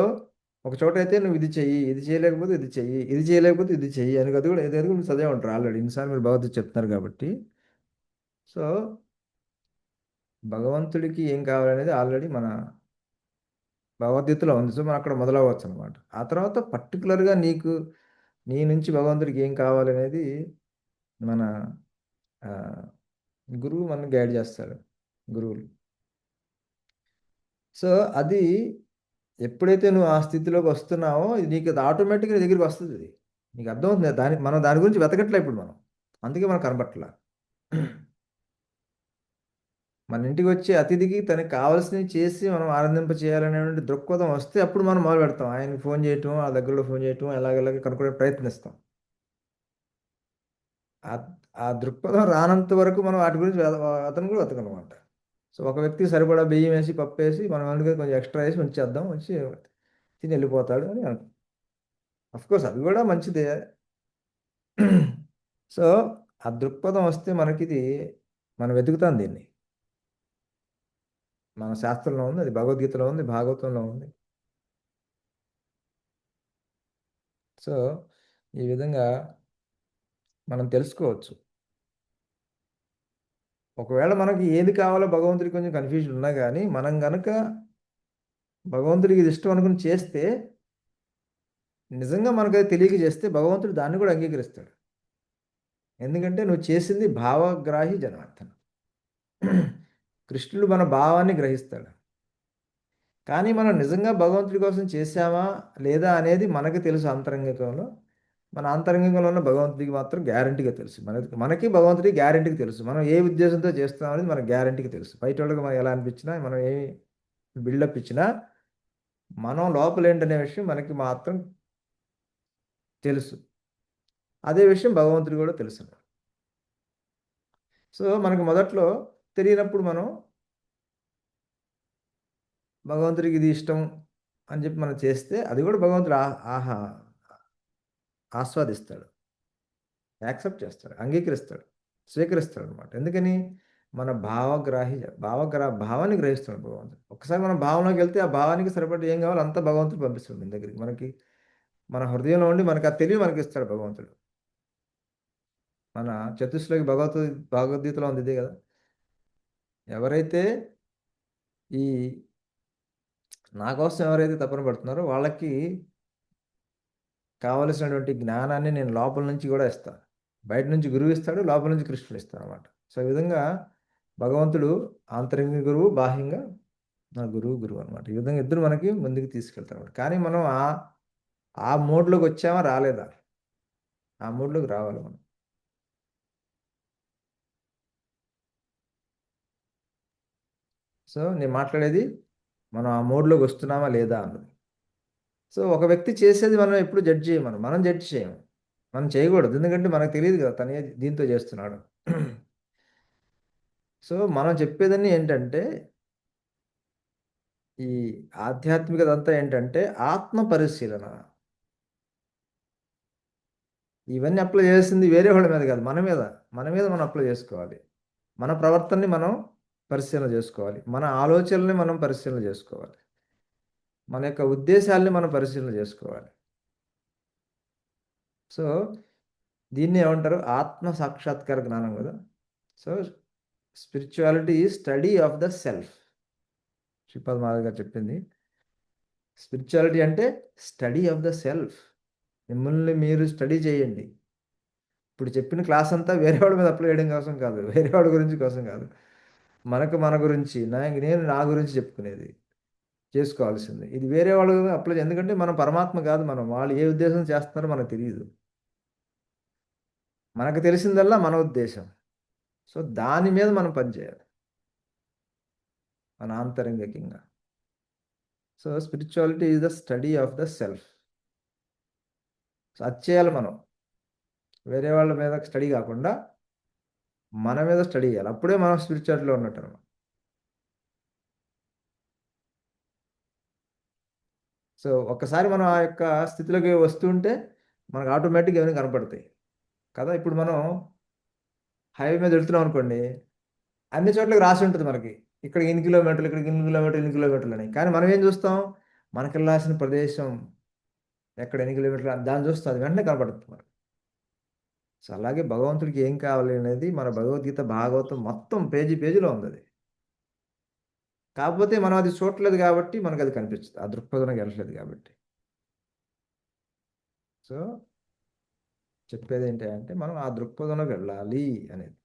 ఒక చోట అయితే నువ్వు ఇది చెయ్యి, ఇది చేయలేకపోతే ఇది చెయ్యి, ఇది చేయలేకపోతే ఇది చెయ్యి అని అది కూడా మీరు చదివే ఉంటారు ఆల్రెడీ, ఇన్నిసార్లు మీరు భగవద్గీత చెప్తున్నారు కాబట్టి. సో భగవంతుడికి ఏం కావాలనేది ఆల్రెడీ మన భగవద్గీతలో ఉంది. సో మనం అక్కడ మొదలవచ్చు అనమాట. ఆ తర్వాత పర్టికులర్గా నీ నుంచి భగవంతుడికి ఏం కావాలనేది మన గురువు మనల్ని గైడ్ చేస్తాడు, గురువులు. సో అది ఎప్పుడైతే నువ్వు ఆ స్థితిలోకి వస్తున్నావో నీకు అది ఆటోమేటిక్గా నీ దగ్గరికి వస్తుంది. అది నీకు అర్థమవుతుంది. మనం దాని గురించి వెతకట్లే ఇప్పుడు మనం, అందుకే మనం కనబట్టలా. మన ఇంటికి వచ్చే అతిథికి తనకి కావాల్సినవి చేసి మనం ఆనందింప చేయాలనేటువంటి దృక్పథం వస్తే అప్పుడు మనం మొదలు పెడతాం. ఆయనకి ఫోన్ చేయటం, ఆ దగ్గరలో ఫోన్ చేయటం, ఎలాగెలాగ కనుక్కునే ప్రయత్నిస్తాం. ఆ దృక్పథం రానంత వరకు మనం వాటి గురించి అతను కూడా వెతకనమాట. సో ఒక వ్యక్తికి సరిపడా బియ్యం వేసి పప్పు వేసి మనం అందుకని కొంచెం ఎక్స్ట్రా వేసి ఉంచేద్దాం, వచ్చి తిని వెళ్ళిపోతాడు అని అనుకుంటాం. అఫ్కోర్స్ అది కూడా మంచిదే. సో ఆ దృక్పథం వస్తే మనకిది, మనం వెతుకుతాం దీన్ని. మన శాస్త్రంలో ఉంది, అది భగవద్గీతలో ఉంది, భాగవతంలో ఉంది. సో ఈ విధంగా మనం తెలుసుకోవచ్చు. ఒకవేళ మనకి ఏది కావాలో భగవంతుడికి కొంచెం కన్ఫ్యూజన్ ఉన్నా కానీ మనం గనక భగవంతుడికి ఇది ఇష్టం అనుకుని చేస్తే, నిజంగా మనకు అది తెలియక చేస్తే భగవంతుడు దాన్ని కూడా అంగీకరిస్తాడు. ఎందుకంటే నువ్వు చేసింది భావగ్రాహి జనార్దన. కృష్ణుడు మన భావాన్ని గ్రహిస్తాడు. కానీ మనం నిజంగా భగవంతుడి కోసం చేశామా లేదా అనేది మనకి తెలుసు అంతరంగికంలో. మన అంతరంగికంలో ఉన్న భగవంతుడికి మాత్రం గ్యారంటీగా తెలుసు. మనకి భగవంతుడికి గ్యారంటీగా తెలుసు మనం ఏ ఉద్దేశంతో చేస్తాం అనేది మనకు గ్యారంటీగా తెలుసు. బయట వాళ్ళకి మనం ఎలా అనిపించినా, మనం ఏమి బిల్డప్ ఇచ్చినా, మనం లోపల ఏంటనే విషయం మనకి మాత్రం తెలుసు. అదే విషయం భగవంతుడి కూడా తెలుసు. సో మనకు మొదట్లో తెలియనప్పుడు మనం భగవంతుడికి ఇది ఇష్టం అని చెప్పి మనం చేస్తే అది కూడా భగవంతుడు ఆహా ఆస్వాదిస్తాడు, యాక్సెప్ట్ చేస్తాడు, అంగీకరిస్తాడు, స్వీకరిస్తాడు అనమాట. ఎందుకని మన భావాన్ని గ్రహిస్తున్నాడు భగవంతుడు. ఒకసారి మన భావంలోకి వెళ్తే ఆ భావానికి సరిపడి ఏం కావాలో అంతా భగవంతుడు పంపిస్తాడు మన దగ్గరికి. మనకి మన హృదయంలో ఉండి మనకి ఆ తెలివి మనకి ఇస్తాడు భగవంతుడు. మన చతుశ్లోకి భగవద్గీతలో ఉంది ఇదే కదా, ఎవరైతే ఈ నా కోసం ఎవరైతే తపన పడుతున్నారో వాళ్ళకి కావలసినటువంటి జ్ఞానాన్ని నేను లోపల నుంచి కూడా ఇస్తాను. బయట నుంచి గురువు ఇస్తాడు, లోపల నుంచి కృష్ణుడు ఇస్తాడు అనమాట. సో ఈ విధంగా భగవంతుడు ఆంతరంగ గురువు, బాహ్యంగా నా గురువు అనమాట. ఈ విధంగా ఇద్దరు మనకి ముందుకు తీసుకెళ్తారు అనమాట. కానీ మనం ఆ మోడ్లోకి వచ్చామా రాలేదా? ఆ మోడ్లోకి రావాలి మనం. సో నేను మాట్లాడేది మనం ఆ మోడ్లోకి వస్తున్నామా లేదా అన్నది. సో ఒక వ్యక్తి చేసేది మనం ఎప్పుడు జడ్జ్ చేయము, మనం జడ్జ్ చేయము, మనం చేయకూడదు. ఎందుకంటే మనకు తెలియదు కదా తనే దీంతో చేస్తున్నాడు. సో మనం చెప్పేదని ఏంటంటే ఈ ఆధ్యాత్మికత అంతా ఏంటంటే ఆత్మ పరిశీలన. ఇవన్నీ అప్లై చేసింది వేరే వాళ్ళ మీద కాదు, మన మీద మనం అప్లై చేసుకోవాలి. మన ప్రవర్తనని మనం పరిశీలన చేసుకోవాలి, మన ఆలోచనల్ని మనం పరిశీలన చేసుకోవాలి, మన యొక్క ఉద్దేశాలని మనం పరిశీలన చేసుకోవాలి. సో దీన్ని ఏమంటారు? ఆత్మ సాక్షాత్కార జ్ఞానం కదా. So spirituality is study of the self. Shripad Maharaj గారు చెప్పింది స్పిరిచువాలిటీ అంటే స్టడీ ఆఫ్ ద సెల్ఫ్. మిమ్మల్ని మీరు స్టడీ చేయండి. ఇప్పుడు చెప్పిన క్లాస్ అంతా వేరే వాళ్ళ మీద అప్లై చేయడం కోసం కాదు, వేరే వాళ్ళ గురించి కోసం కాదు, మన గురించి నేను నా గురించి చెప్పుకునేది చేసుకోవాల్సింది. ఇది వేరే వాళ్ళు అప్లై, ఎందుకంటే మనం పరమాత్మ కాదు, మనం వాళ్ళు ఏ ఉద్దేశం చేస్తున్నారో మనకు తెలియదు. మనకు తెలిసిందల్లా మన ఉద్దేశం. సో దాని మీద మనం పనిచేయాలి మన ఆంతరంగికంగా. So spirituality is the study of the self. So అది చేయాలి మనం, వేరే వాళ్ళ మీద స్టడీ కాకుండా మన మీద స్టడీ చేయాలి. అప్పుడే మనం స్పిరిచువాలిటీలో ఉన్నట్టు అనమాట. సో ఒక్కసారి మనం ఆ యొక్క స్థితిలోకి వస్తుంటే మనకు ఆటోమేటిక్గా ఏమైనా కనపడతాయి కదా. ఇప్పుడు మనం హైవే మీద వెళ్తున్నాం అనుకోండి, అన్ని చోట్లకి రాసి ఉంటుంది మనకి, ఇక్కడ ఇన్ని కిలోమీటర్లు, ఇక్కడికి ఇన్ని కిలోమీటర్లు అని. కానీ మనం ఏం చూస్తాం? మనకి వెళ్ళాల్సిన ప్రదేశం ఎక్కడ ఎన్ని కిలోమీటర్లు దాన్ని చూస్తాం, అది వెంటనే కనపడుతుంది మనకి. సో అలాగే భగవంతుడికి ఏం కావాలి అనేది మన భగవద్గీత, భాగవతం మొత్తం పేజీలో ఉంది అది. కాకపోతే మనం అది చూడలేదు కాబట్టి మనకు అది కనిపిస్తుంది, ఆ దృక్పథంకి వెళ్ళట్లేదు కాబట్టి. సో చెప్పేది ఏంటి అంటే మనం ఆ దృక్పథంలోకి వెళ్ళాలి అనేది.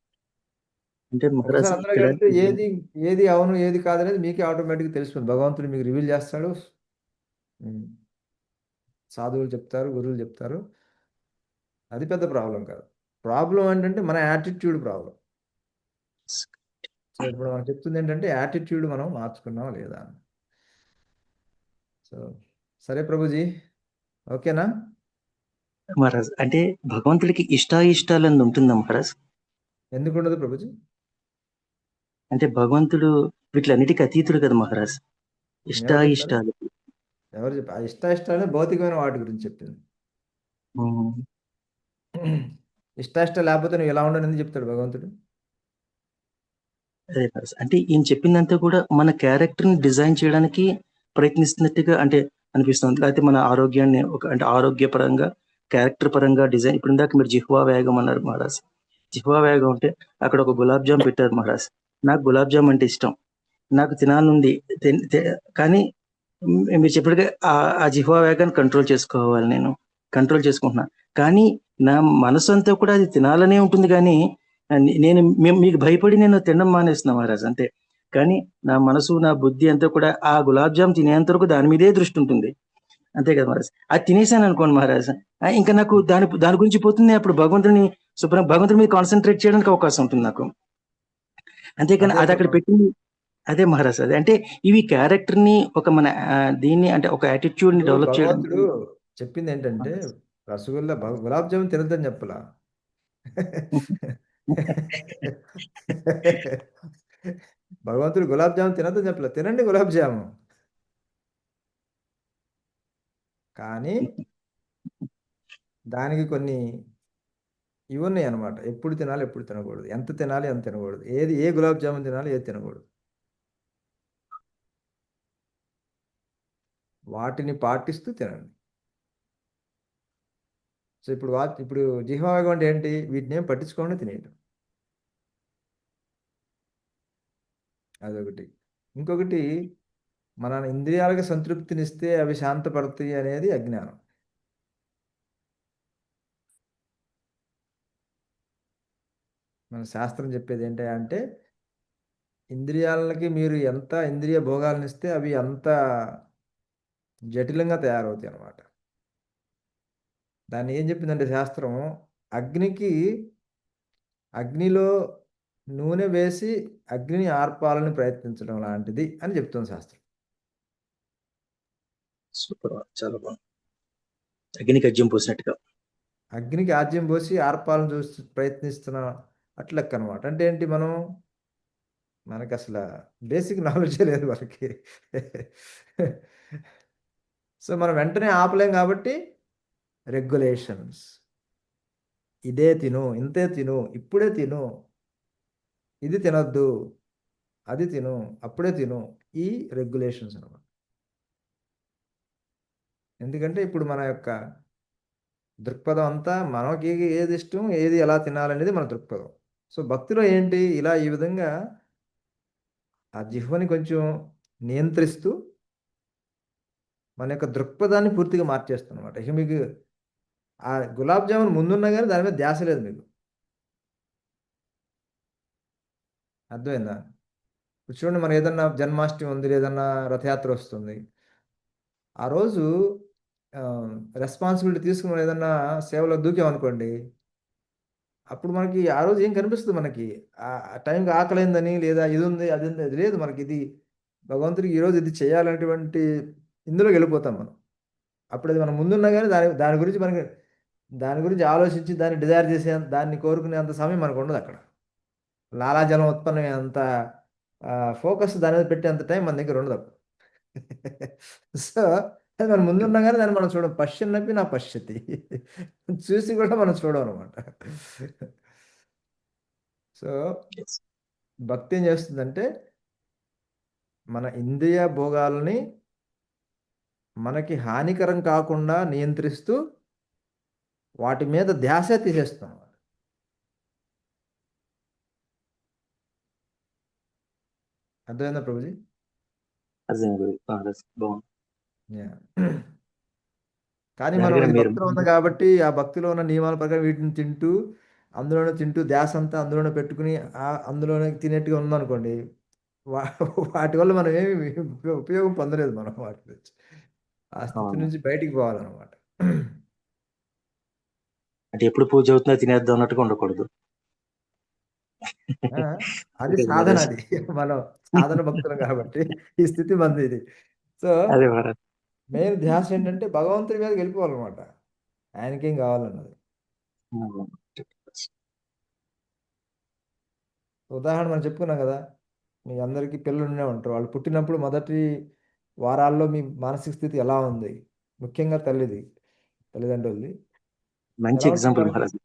అంటే ఒకసారి మహారాజ్ అందులోకి ఇక్కడ వెళ్తే ఏది అవును ఏది కాదనేది మీకే ఆటోమేటిక్గా తెలిసిపోతుంది. భగవంతుడు మీకు రివీల్ చేస్తాడు, సాధువులు చెప్తారు, గురువులు చెప్తారు. అది పెద్ద ప్రాబ్లం కాదు. ప్రాబ్లం ఏంటంటే మన యాటిట్యూడ్ ప్రాబ్లం. సో ఇప్పుడు మనం చెప్తుంది ఏంటంటే యాటిట్యూడ్ మనం మార్చుకున్నాం లేదా. సో సరే ప్రభుజీ, ఓకేనా? మహారాజ్ అంటే భగవంతుడికి ఇష్టాయిష్టాలని ఉంటుందా మహారాజ్? ఎందుకు ఉండదు ప్రభుజీ? అంటే భగవంతుడు వీటిలన్నిటికీ అతీతుడు కదా మహారాజ్. ఇష్టాయిష్టాలు ఎవరు చెప్పారు? ఆ ఇష్టాయిష్టాలే భౌతికమైన వాటి గురించి చెప్పింది. ఇష్టాయిష్టాలు లేకపోతే నువ్వు ఎలా ఉండని ఎందుకు చెప్తాడు భగవంతుడు? అదే మహారాజ్, అంటే ఈయన చెప్పిందంతా కూడా మన క్యారెక్టర్ ని డిజైన్ చేయడానికి ప్రయత్నిస్తున్నట్టుగా అంటే అనిపిస్తుంది. లేకపోతే మన ఆరోగ్యాన్ని అంటే ఆరోగ్యపరంగా, క్యారెక్టర్ పరంగా డిజైన్. ఇప్పుడు ఇందాక మీరు జిహ్వా వేగం అన్నారు మహారాజ్. జిహ్వా వేగం అంటే అక్కడ ఒక గులాబ్ జామ్ పెట్టారు మహారాజ్. నాకు గులాబ్ జామ్ అంటే ఇష్టం, నాకు తినాలనుంది. కానీ మీరు చెప్పినట్టుగా ఆ జిహ్వా వేగాన్ని కంట్రోల్ చేసుకోవాలి, నేను కంట్రోల్ చేసుకుంటున్నా. కానీ నా మనసు అంతా కూడా అది తినాలనే ఉంటుంది. కానీ నేను మీకు భయపడి నేను తినడం మానేస్తున్నా మహారాజ్ అంతే. కానీ నా మనసు, నా బుద్ధి అంతా కూడా ఆ గులాబ్ జామ్ తినేంత వరకు దాని మీదే దృష్టి ఉంటుంది, అంతే కదా మహారాజ్. అది తినేసాను అనుకోండి మహారాజ్, ఇంకా నాకు దాని గురించి పోతుంది. అప్పుడు భగవంతుడి మీద కాన్సన్ట్రేట్ చేయడానికి అవకాశం ఉంటుంది నాకు. అంతేకాని అది అక్కడ పెట్టింది అదే మహారాజ్. అదే అంటే ఇవి క్యారెక్టర్ ని ఒక మన దీన్ని అంటే ఒక యాటిట్యూడ్ ని డెవలప్ చేయడం. భగవంతుడు చెప్పింది ఏంటంటే రసగుల్లా గులాబ్ జామున్ తినద్దని చెప్పలా. భగవంతుడు గులాబ్ జామున్ తినద్దని చెప్పలే, తినండి గులాబ్ జామున్. కానీ దానికి కొన్ని ఇవి ఉన్నాయి అనమాట. ఎప్పుడు తినాలి, ఎప్పుడు తినకూడదు, ఎంత తినాలి, ఎంత తినకూడదు, ఏ గులాబ్ జామున్ తినాలి, ఏది తినకూడదు. వాటిని పాటిస్తూ తినండి. సో ఇప్పుడు జిహ్వావేగం అంటే ఏంటి? వీటిని ఏం పట్టించుకోకుండా తినేయటం. అదొకటి. ఇంకొకటి, మన ఇంద్రియాలకు సంతృప్తినిస్తే అవి శాంతపడతాయి అనేది అజ్ఞానం. మన శాస్త్రం చెప్పేది ఏంటంటే, ఇంద్రియాలకి మీరు ఎంత ఇంద్రియ భోగాలను ఇస్తే అవి అంత జటిలంగా తయారవుతాయి అన్నమాట. దాన్ని ఏం చెప్పిందంటే శాస్త్రం, అగ్నిలో నూనె వేసి అగ్నిని ఆర్పాలని ప్రయత్నించడం లాంటిది అని చెప్తుంది శాస్త్రం. సూపర్, చాలా బాగుంది. అగ్నికి అజ్యం పోసినట్టుగా. అగ్నికి ఆజ్యం పోసి ఆర్పాలను ప్రయత్నిస్తున్న అట్లెక్క అనమాట. అంటే ఏంటి, మనకి అసలు బేసిక్ నాలెడ్జే లేదు మనకి. సో మనం వెంటనే ఆపలేం కాబట్టి రెగ్యులేషన్స్. ఇదే తిను, ఇంతే తిను, ఇప్పుడే తిను, ఇది తినొద్దు, అది తిను, అప్పుడే తిను, ఈ రెగ్యులేషన్స్ అనమాట. ఎందుకంటే ఇప్పుడు మన యొక్క దృక్పథం అంతా మనకి ఏది ఇష్టం, ఏది ఎలా తినాలనేది మన దృక్పథం. సో భక్తిలో ఏంటి, ఇలా ఈ విధంగా ఆ జిహ్వని కొంచెం నియంత్రిస్తూ మన యొక్క దృక్పథాన్ని పూర్తిగా మార్చేస్తాం అనమాట. ఇక మీకు ఆ గులాబ్ జామున్ ముందున్నా కానీ దాని మీద ధ్యాస లేదు మీకు. అర్థమైందా? ఇప్పుడు చూడండి, మనం ఏదన్నా జన్మాష్టమి ఉంది, ఏదన్నా రథయాత్ర వస్తుంది, ఆ రోజు రెస్పాన్సిబిలిటీ తీసుకుని మనం ఏదన్నా సేవలో దూకామనుకోండి, అప్పుడు మనకి ఆ రోజు ఏం కనిపిస్తుంది, మనకి ఆ టైంకి ఆకలైందని, లేదా ఇది ఉంది, అది ఉంది, అది లేదు మనకి. ఇది భగవంతుడికి ఈరోజు ఇది చేయాలనేటువంటి ఇందులోకి వెళ్ళిపోతాం మనం. అప్పుడు అది మనం ముందున్నా కానీ దాని గురించి ఆలోచించి దాన్ని డిజైర్ చేసే, దాన్ని కోరుకునే అంత సమయం మనకు ఉండదు అక్కడ. లాలాజలం ఉత్పన్నమే అంత ఫోకస్ దాని మీద పెట్టే అంత టైం మన దగ్గర ఉండదు అప్పుడు. సో అది మనం ముందున్నా కానీ దాన్ని మనం చూడం. పశ్యన్నపి నా పశ్యతి, చూసి కూడా మనం చూడం అనమాట. సో భక్తి ఏం చేస్తుందంటే, మన ఇంద్రియ భోగాలని మనకి హానికరం కాకుండా నియంత్రిస్తూ వాటి మీద ధ్యాస తీసేస్తాం. అర్థమైందా ప్రభుజీ? అర్థం గురు. బాగుంది. కానీ మనం దానికన్నా ఈ మీరు భక్తిలో ఉంది కాబట్టి ఆ భక్తిలో ఉన్న నియమాల ప్రకారం వీటిని అందులోనే తింటూ ధ్యాస అంతా అందులోనే పెట్టుకుని అందులోనే తినేట్టుగా ఉందనుకోండి, వాటి వల్ల మనం ఏమి ఉపయోగం పొందలేదు మనం వాటి నుంచి. ఆ స్థితి అవును. నుంచి బయటికి పోవాలన్నమాట. అంటే ఎప్పుడు పూజ అవుతుందో తినేద్దాం అన్నట్టుగా ఉండకూడదు. అది ఓకే సాధన. మహారాజ్. అది మనం సాధన భక్తులం కాబట్టి ఈ స్థితి మంది ఇది. సో అదే మహారాజ్. మెయిన్ ధ్యాస ఏంటంటే భగవంతుడి మీదకి వెళ్ళిపోవాలన్నమాట, ఆయనకేం కావాలన్నది. ఉదాహరణ మనం చెప్పుకున్నాం కదా, మీ అందరికీ పిల్లలు ఉండే ఉంటారు. వాళ్ళు పుట్టినప్పుడు మొదటి వారాల్లో మీ మానసిక స్థితి ఎలా ఉంది, ముఖ్యంగా తల్లిదండ్రులది మంచి ఎలా ఉంటుంది ఎగ్జాంపుల్ మనకి? మహారాజ్.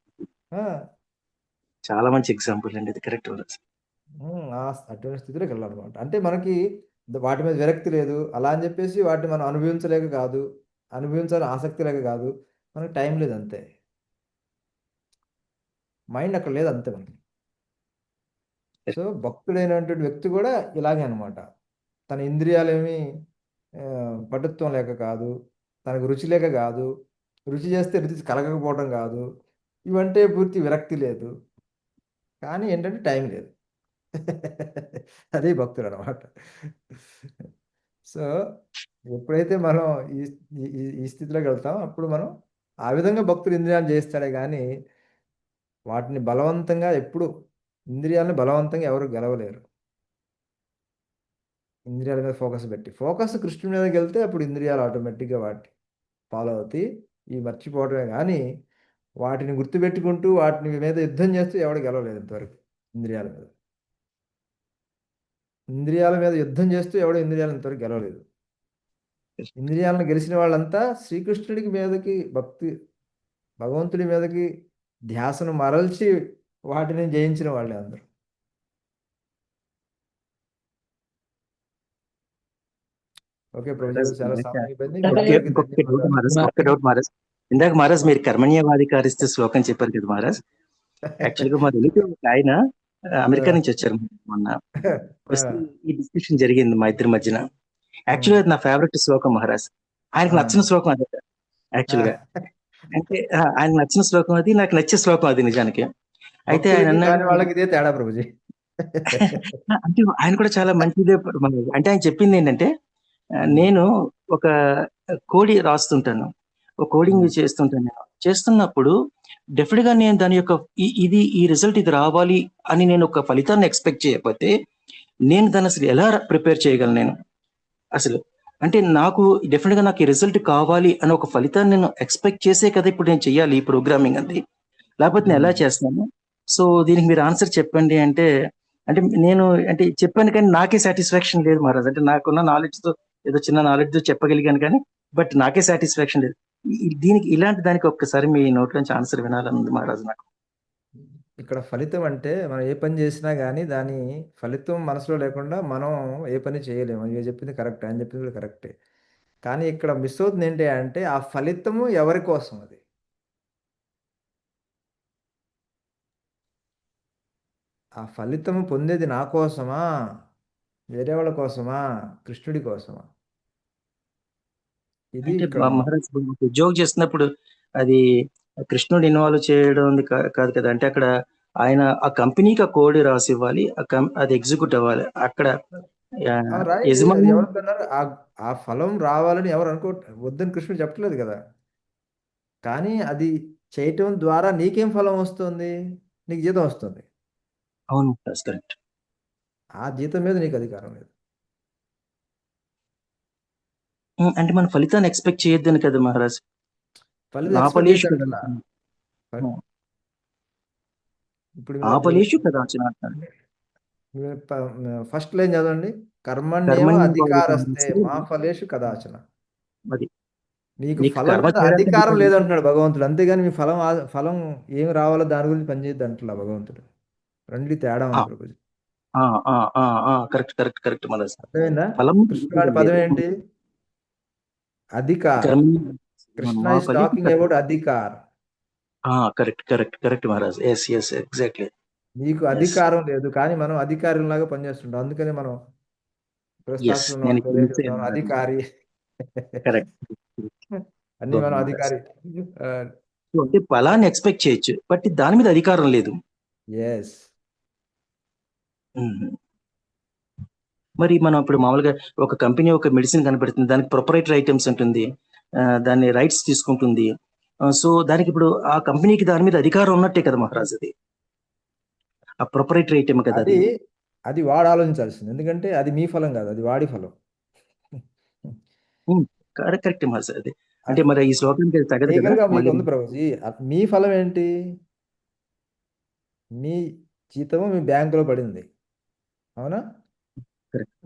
చాలా మంచి ఎగ్జాంపుల్ అండి, ఇది కరెక్ట్ మహారాజ్. అటువంటి స్థితిలోకి వెళ్ళాలన్నమాట. అంటే మనకి వాటి మీద విరక్తి లేదు అలా అని చెప్పేసి వాటిని మనం అనుభవించలేక కాదు, అనుభవించాలని ఆసక్తి లేక కాదు, మనకి టైం లేదు అంతే. మైండ్ అక్కడ లేదు అంతే మనకి. సో భక్తుడైనటువంటి వ్యక్తి కూడా ఇలాగే అనమాట. తన ఇంద్రియాలేమి పటుత్వం లేక కాదు, తనకు రుచి లేక కాదు, రుచి చేస్తే రుచి కలగకపోవడం కాదు, ఇవంటే పూర్తి విరక్తి లేదు, కానీ ఏంటంటే టైం లేదు. అదే భక్తుడు అనమాట. సో ఎప్పుడైతే మనం ఈ ఈ స్థితిలోకి వెళ్తామో అప్పుడు మనం ఆ విధంగా భక్తుడు ఇంద్రియాలు చేస్తాడే కానీ వాటిని బలవంతంగా ఇంద్రియాలను బలవంతంగా ఎవరు గెలవలేరు. ఇంద్రియాల మీద ఫోకస్ కృష్ణుడి మీదకి వెళ్తే అప్పుడు ఇంద్రియాలు ఆటోమేటిక్గా వాటి ఫాలో అవుతాయి. ఇవి మర్చిపోవడమే కానీ వాటిని గుర్తుపెట్టుకుంటూ వాటిని మీద యుద్ధం చేస్తూ ఎవడు గెలవలేదు ఇంతవరకు. ఇంద్రియాల మీద యుద్ధం చేస్తూ ఎవడు ఇంద్రియాలు ఇంతవరకు గెలవలేదు. ఇంద్రియాలను గెలిచిన వాళ్ళంతా శ్రీకృష్ణుడికి మీదకి భగవంతుడి మీదకి ధ్యాసను మరల్చి వాటిని జయించిన వాళ్ళే అందరూ. ఓకే ప్రభుజీ గారు, చాలా సమయం అయిపోయింది. మీ ఒకే అందరికీ ఒక్క డౌట్ ధన్యవాదాలు. మహారాజ్, ఒక్క డౌట్ మహారాజ్. ఇందాక మహారాజ్ మీరు కర్మణ్యవాధికారిస్తే శ్లోకం చెప్పారు కదా మహారాజ్. యాక్చువల్ గా మా రిలేటివ్ ఒక ఆయన అమెరికా నుంచి వచ్చారు మొన్న. వస్తే ఈ డిస్కషన్ జరిగింది మా ఇద్దరి మధ్యన. యాక్చువల్గా అది నా ఫేవరెట్ శ్లోకం మహారాజ్. ఆయనకు నచ్చిన శ్లోకం అదే యాక్చువల్ గా. అంటే ఆయనకు నచ్చిన శ్లోకం అది, నాకు నచ్చే శ్లోకం అది నిజానికి. అయితే ఆయన భక్తులకి కాని అన్నాడు, వాళ్ళకి ఇదే తేడా ప్రభుజీ. అంటే ఆయన కూడా చాలా మంచిదే మహారాజ్. అంటే ఆయన చెప్పింది ఏంటంటే, నేను ఒక కోడి రాస్తుంటాను, ఒక కోడింగ్ చేస్తుంటాను. నేను చేస్తున్నప్పుడు డెఫినెట్ గా నేను దాని యొక్క ఈ రిజల్ట్ ఇది రావాలి అని నేను ఒక ఫలితాన్ని ఎక్స్పెక్ట్ చేయకపోతే నేను దాన్ని అసలు ఎలా ప్రిపేర్ చేయగలను నేను అసలు. అంటే నాకు డెఫినెట్ గా నాకు ఈ రిజల్ట్ కావాలి అని ఒక ఫలితాన్ని నేను ఎక్స్పెక్ట్ చేసే కదా ఇప్పుడు నేను చెయ్యాలి ఈ ప్రోగ్రామింగ్ అది, లేకపోతే నేను ఎలా చేస్తాను? సో దీనికి మీరు ఆన్సర్ చెప్పండి అంటే, అంటే నేను అంటే చెప్పాను కానీ నాకే సాటిస్ఫాక్షన్ లేదు మహారాజ్. అంటే నాకున్న నాలెడ్జ్ తో ఏదో చిన్న నాలెడ్జ్ తో చెప్పగలిగాను కానీ బట్ నాకే సాటిస్ఫాక్షన్ లేదు. దీనికి ఇలాంటి దానికి ఒక్కసారి మీ నోట్ నుంచి ఆన్సర్ వినాలని ఉంది మహారాజ్ నాకు. ఇక్కడ ఫలితం అంటే మనం ఏ పని చేసినా కానీ దాని ఫలితం మనసులో లేకుండా మనం ఏ పని చేయలేము. మీరు చెప్పింది కరెక్ట్, ఆయన చెప్పింది కూడా కరెక్టే. కానీ ఇక్కడ మిస్ అవుతుంది ఏంటి అంటే ఆ ఫలితము ఎవరి కోసం? అది ఆ ఫలితము పొందేది నా కోసమా, వేరే వాళ్ళ కోసమా, కృష్ణుడి కోసమా? ఇది అంటే ఇక్కడ మహారాజ్ ఉద్యోగం చేస్తున్నప్పుడు అది కృష్ణుడు ఇన్వాల్వ్ చేయడం కాదు కదా. అంటే అక్కడ ఆయన ఆ కంపెనీకి ఆ కోడ్ రాసి ఇవ్వాలి, అది ఎగ్జిక్యూట్ అవ్వాలి. అక్కడ రైట్. అది యజమాని ఎవరనుకున్నారు? ఆ ఫలం రావాలని ఎవరు వద్దని కృష్ణుడు చెప్పట్లేదు కదా. కానీ అది చేయటం ద్వారా నీకేం ఫలం వస్తుంది? నీకు జీతం వస్తుంది. అవును కరెక్ట్. ఆ జీతం మీద నీకు అధికారం లేదు. అంటే మన ఫలితాన్ని ఎక్స్పెక్ట్ చేయొద్దని కదా మహారాజ్. ఫలితం నా expect ఫలేషు చేయొద్దంటున్నా. కదా. ఇప్పుడు ఆ ఫలేషు కదా ఫస్ట్ లైన్ చదవండి. కర్మణ్యేవ కర్మణ్యేవ అధికారస్తే అధికారస్తే మా ఫలేషు కదాచన. అది మీకు నీకు ఫలం కర్మ మీద చేయడానికి అధికారం అధికారం లేదంటున్నాడు భగవంతుడు. అంతేగాని మీ ఫలం ఏమి రావాలో దాని గురించి పనిచేయద్దు అంటున్నా భగవంతుడు. రెండు తేడా ఉంది Prabhuji. Correct correct correct Maharaj. అర్థమైందా? ఫలం కృష్ణుడి పదం ఏంటి? అధికార్. కృష్ణ మా is talking about adhikar. Correct correct correct Maharaj. Yes yes exactly. నీకు అధికారం లేదు కానీ మనం అధికారులాగా పనిచేస్తుంటాం. అందుకని మనం ప్రస్థానంలో నేను ఉంటాం, చెప్తాం అధికారి కరెక్ట్. అన్ని మనం అధికారి. అంటే ఫలాన్ని ఎక్స్పెక్ట్ చేయొచ్చు బట్ దాని మీద అధికారం లేదు. ఎస్. మరి మనం ఇప్పుడు మామూలుగా ఒక కంపెనీ ఒక మెడిసిన్ కనబడుతుంది, దానికి ప్రొపరైటరీ ఐటమ్స్ ఉంటుంది, దాన్ని రైట్స్ తీసుకుంటుంది. సో దానికి ఇప్పుడు ఆ కంపెనీకి దాని మీద అధికారం ఉన్నట్టే కదా మహారాజ్. అది ఆ ప్రొపరైటరీ ఐటమ్ కదా అది. అది వాడు ఆలోచించాల్సింది. ఎందుకంటే అది మీ ఫలం కాదు, అది వాడి ఫలం. కరెక్ట్ మహారాజ్. అది అంటే మరి ఈ శ్లోకానికి తగదు కదా. లీగల్గా మీకు ఉంది ప్రభుజీ. మీ ఫలం ఏంటి? మీ జీతము మీ బ్యాంకులో పడింది, అవునా?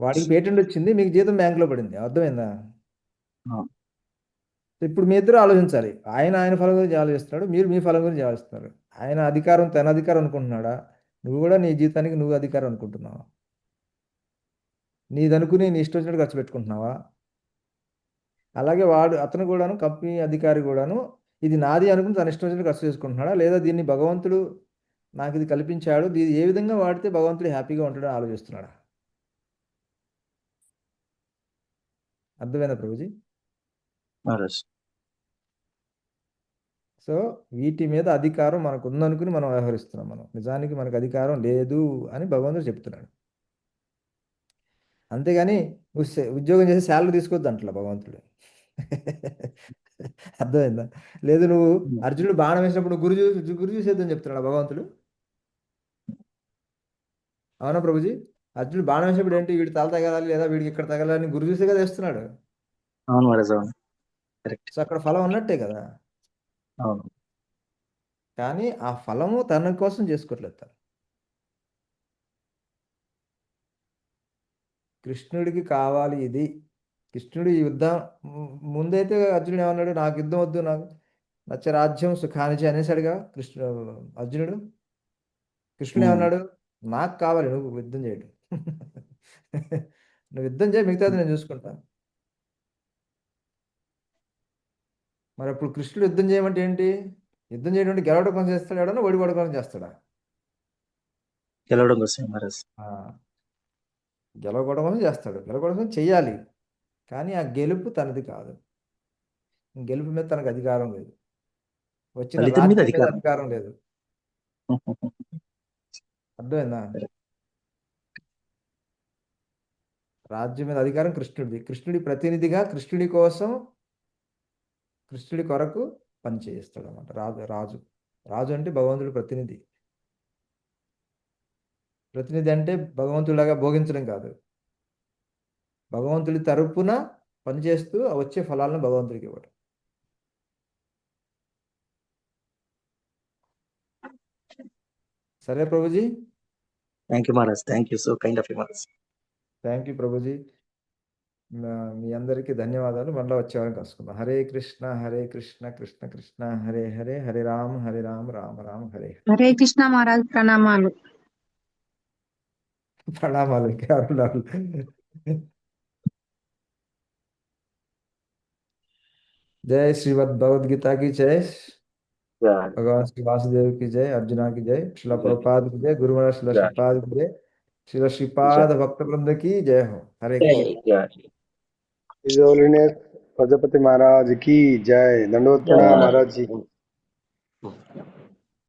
వాడికి పేటెంట్ వచ్చింది, మీకు జీతం బ్యాంకులో పడింది. అర్థమైందా? ఇప్పుడు మీ ఇద్దరు ఆలోచించాలి. ఆయన ఫలం గురించి ఆలోచిస్తున్నాడు, మీరు మీ ఫలం గురించి ఆలోచిస్తున్నారు. ఆయన అధికారం తన అధికారం అనుకుంటున్నాడా? నువ్వు కూడా నీ జీతానికి నువ్వు అధికారం అనుకుంటున్నావా? నీదనుకుని నీ ఇష్టం వచ్చినట్టు ఖర్చు పెట్టుకుంటున్నావా? అలాగే అతను కూడాను, కంపెనీ అధికారి కూడాను ఇది నాది అనుకుని తన ఇష్టం వచ్చినట్టు ఖర్చు చేసుకుంటున్నాడా? లేదా దీన్ని భగవంతుడు నాకు ఇది కల్పించాడు, ఇది ఏ విధంగా వాడితే భగవంతుడు హ్యాపీగా ఉంటాడో ఆలోచిస్తున్నాడా? అర్థమైందా ప్రభుజీ? సో వీటి మీద అధికారం మనకు ఉందనుకుని మనం వ్యవహరిస్తున్నాం. మనం నిజానికి మనకు అధికారం లేదు అని భగవంతుడు చెప్తున్నాడు. అంతేగాని నువ్వు ఉద్యోగం చేసి శాలరీ తీసుకోవద్దు అంటలా భగవంతుడు. అర్థమైందా? లేదు నువ్వు అర్జునుడు బాణం వేసినప్పుడు గురు చూసేద్దని చెప్తున్నాడు భగవంతుడు. అవునా ప్రభుజీ? అర్జునుడు బాణం వేసినప్పుడు ఏంటి? వీడి తల తగలాలి లేదా వీడికి ఇక్కడ తగలాలని గురు చూసే కదా వేస్తున్నాడు. సో అక్కడ ఫలం ఉన్నట్టే కదా. కానీ ఆ ఫలము తన కోసం చేసుకోవట్లేదు. తను కృష్ణుడికి కావాలి ఇది కృష్ణుడు ఈ యుద్ధం ముందైతే అర్జునుడు ఏమన్నాడు, నాకు యుద్ధం వద్దు, నాకు నచ్చ రాజ్యం సుఖానిచి అనేసాడుగా అర్జునుడు. కృష్ణుడు ఏమన్నాడు, నాకు కావాలి నువ్వు యుద్ధం చేయడం. నువ్వు యుద్ధం చేయి, మిగతాది నేను చూసుకుంటాను. మరి అప్పుడు కృష్ణుడు యుద్ధం చేయమంటే ఏంటి? యుద్ధం చేయడం అంటే గెలవడం కోసం చేస్తాడు, ఎవడన్నా ఓడిపోవడం కోసం చేస్తాడా? గెలవడం కోసం మహారాజ్. గెలవడం కోసం చేస్తాడు, గెలవడం కోసం చెయ్యాలి, కానీ ఆ గెలుపు తనది కాదు. గెలుపు మీద తనకు అధికారం లేదు, వచ్చిన ఫలితం మీద రాజ్యం మీద అధికారం. అధికారం లేదు. అర్థమైందా? రాజ్యం మీద అధికారం కృష్ణుడిది. కృష్ణుడి ప్రతినిధిగా కృష్ణుడి కోసం, కృష్ణుడి కొరకు పని చేయిస్తాడు అన్నమాట. రాజు రాజు అంటే భగవంతుడి ప్రతినిధి. ప్రతినిధి అంటే భగవంతుడిలాగా భోగించడం కాదు, భగవంతుడి తరపున పనిచేస్తూ వచ్చే ఫలాలను భగవంతుడికి ఇవ్వడం. సరే Prabhuji. Thank you Maharaj. Thank you, so kind of you Maharaj. Thank you Prabhuji. మీ అందరికీ ధన్యవాదాలు. మళ్ళీ వచ్చేవారం కలుసుకుందాం. హరే కృష్ణ కృష్ణ కృష్ణ హరే హరే, హరే రామ రామ రామ హరే. హరే కృష్ణ మహారాజ్, ప్రణామాలు. ప్రణామాలు. जय श्रीमद् भगवद गीता की जय, भगवान श्री वासुदेव की जय, अर्जुना की जय, श्रील प्रभुपाद की जय, गुरु महाराज श्रील श्रीपाद की जय, श्रील श्रीपाद भक्त वृंद की जय हो. हरे कृष्ण. His Holiness प्रजापति महाराज की जय. दंडवत प्रणाम महाराज जी.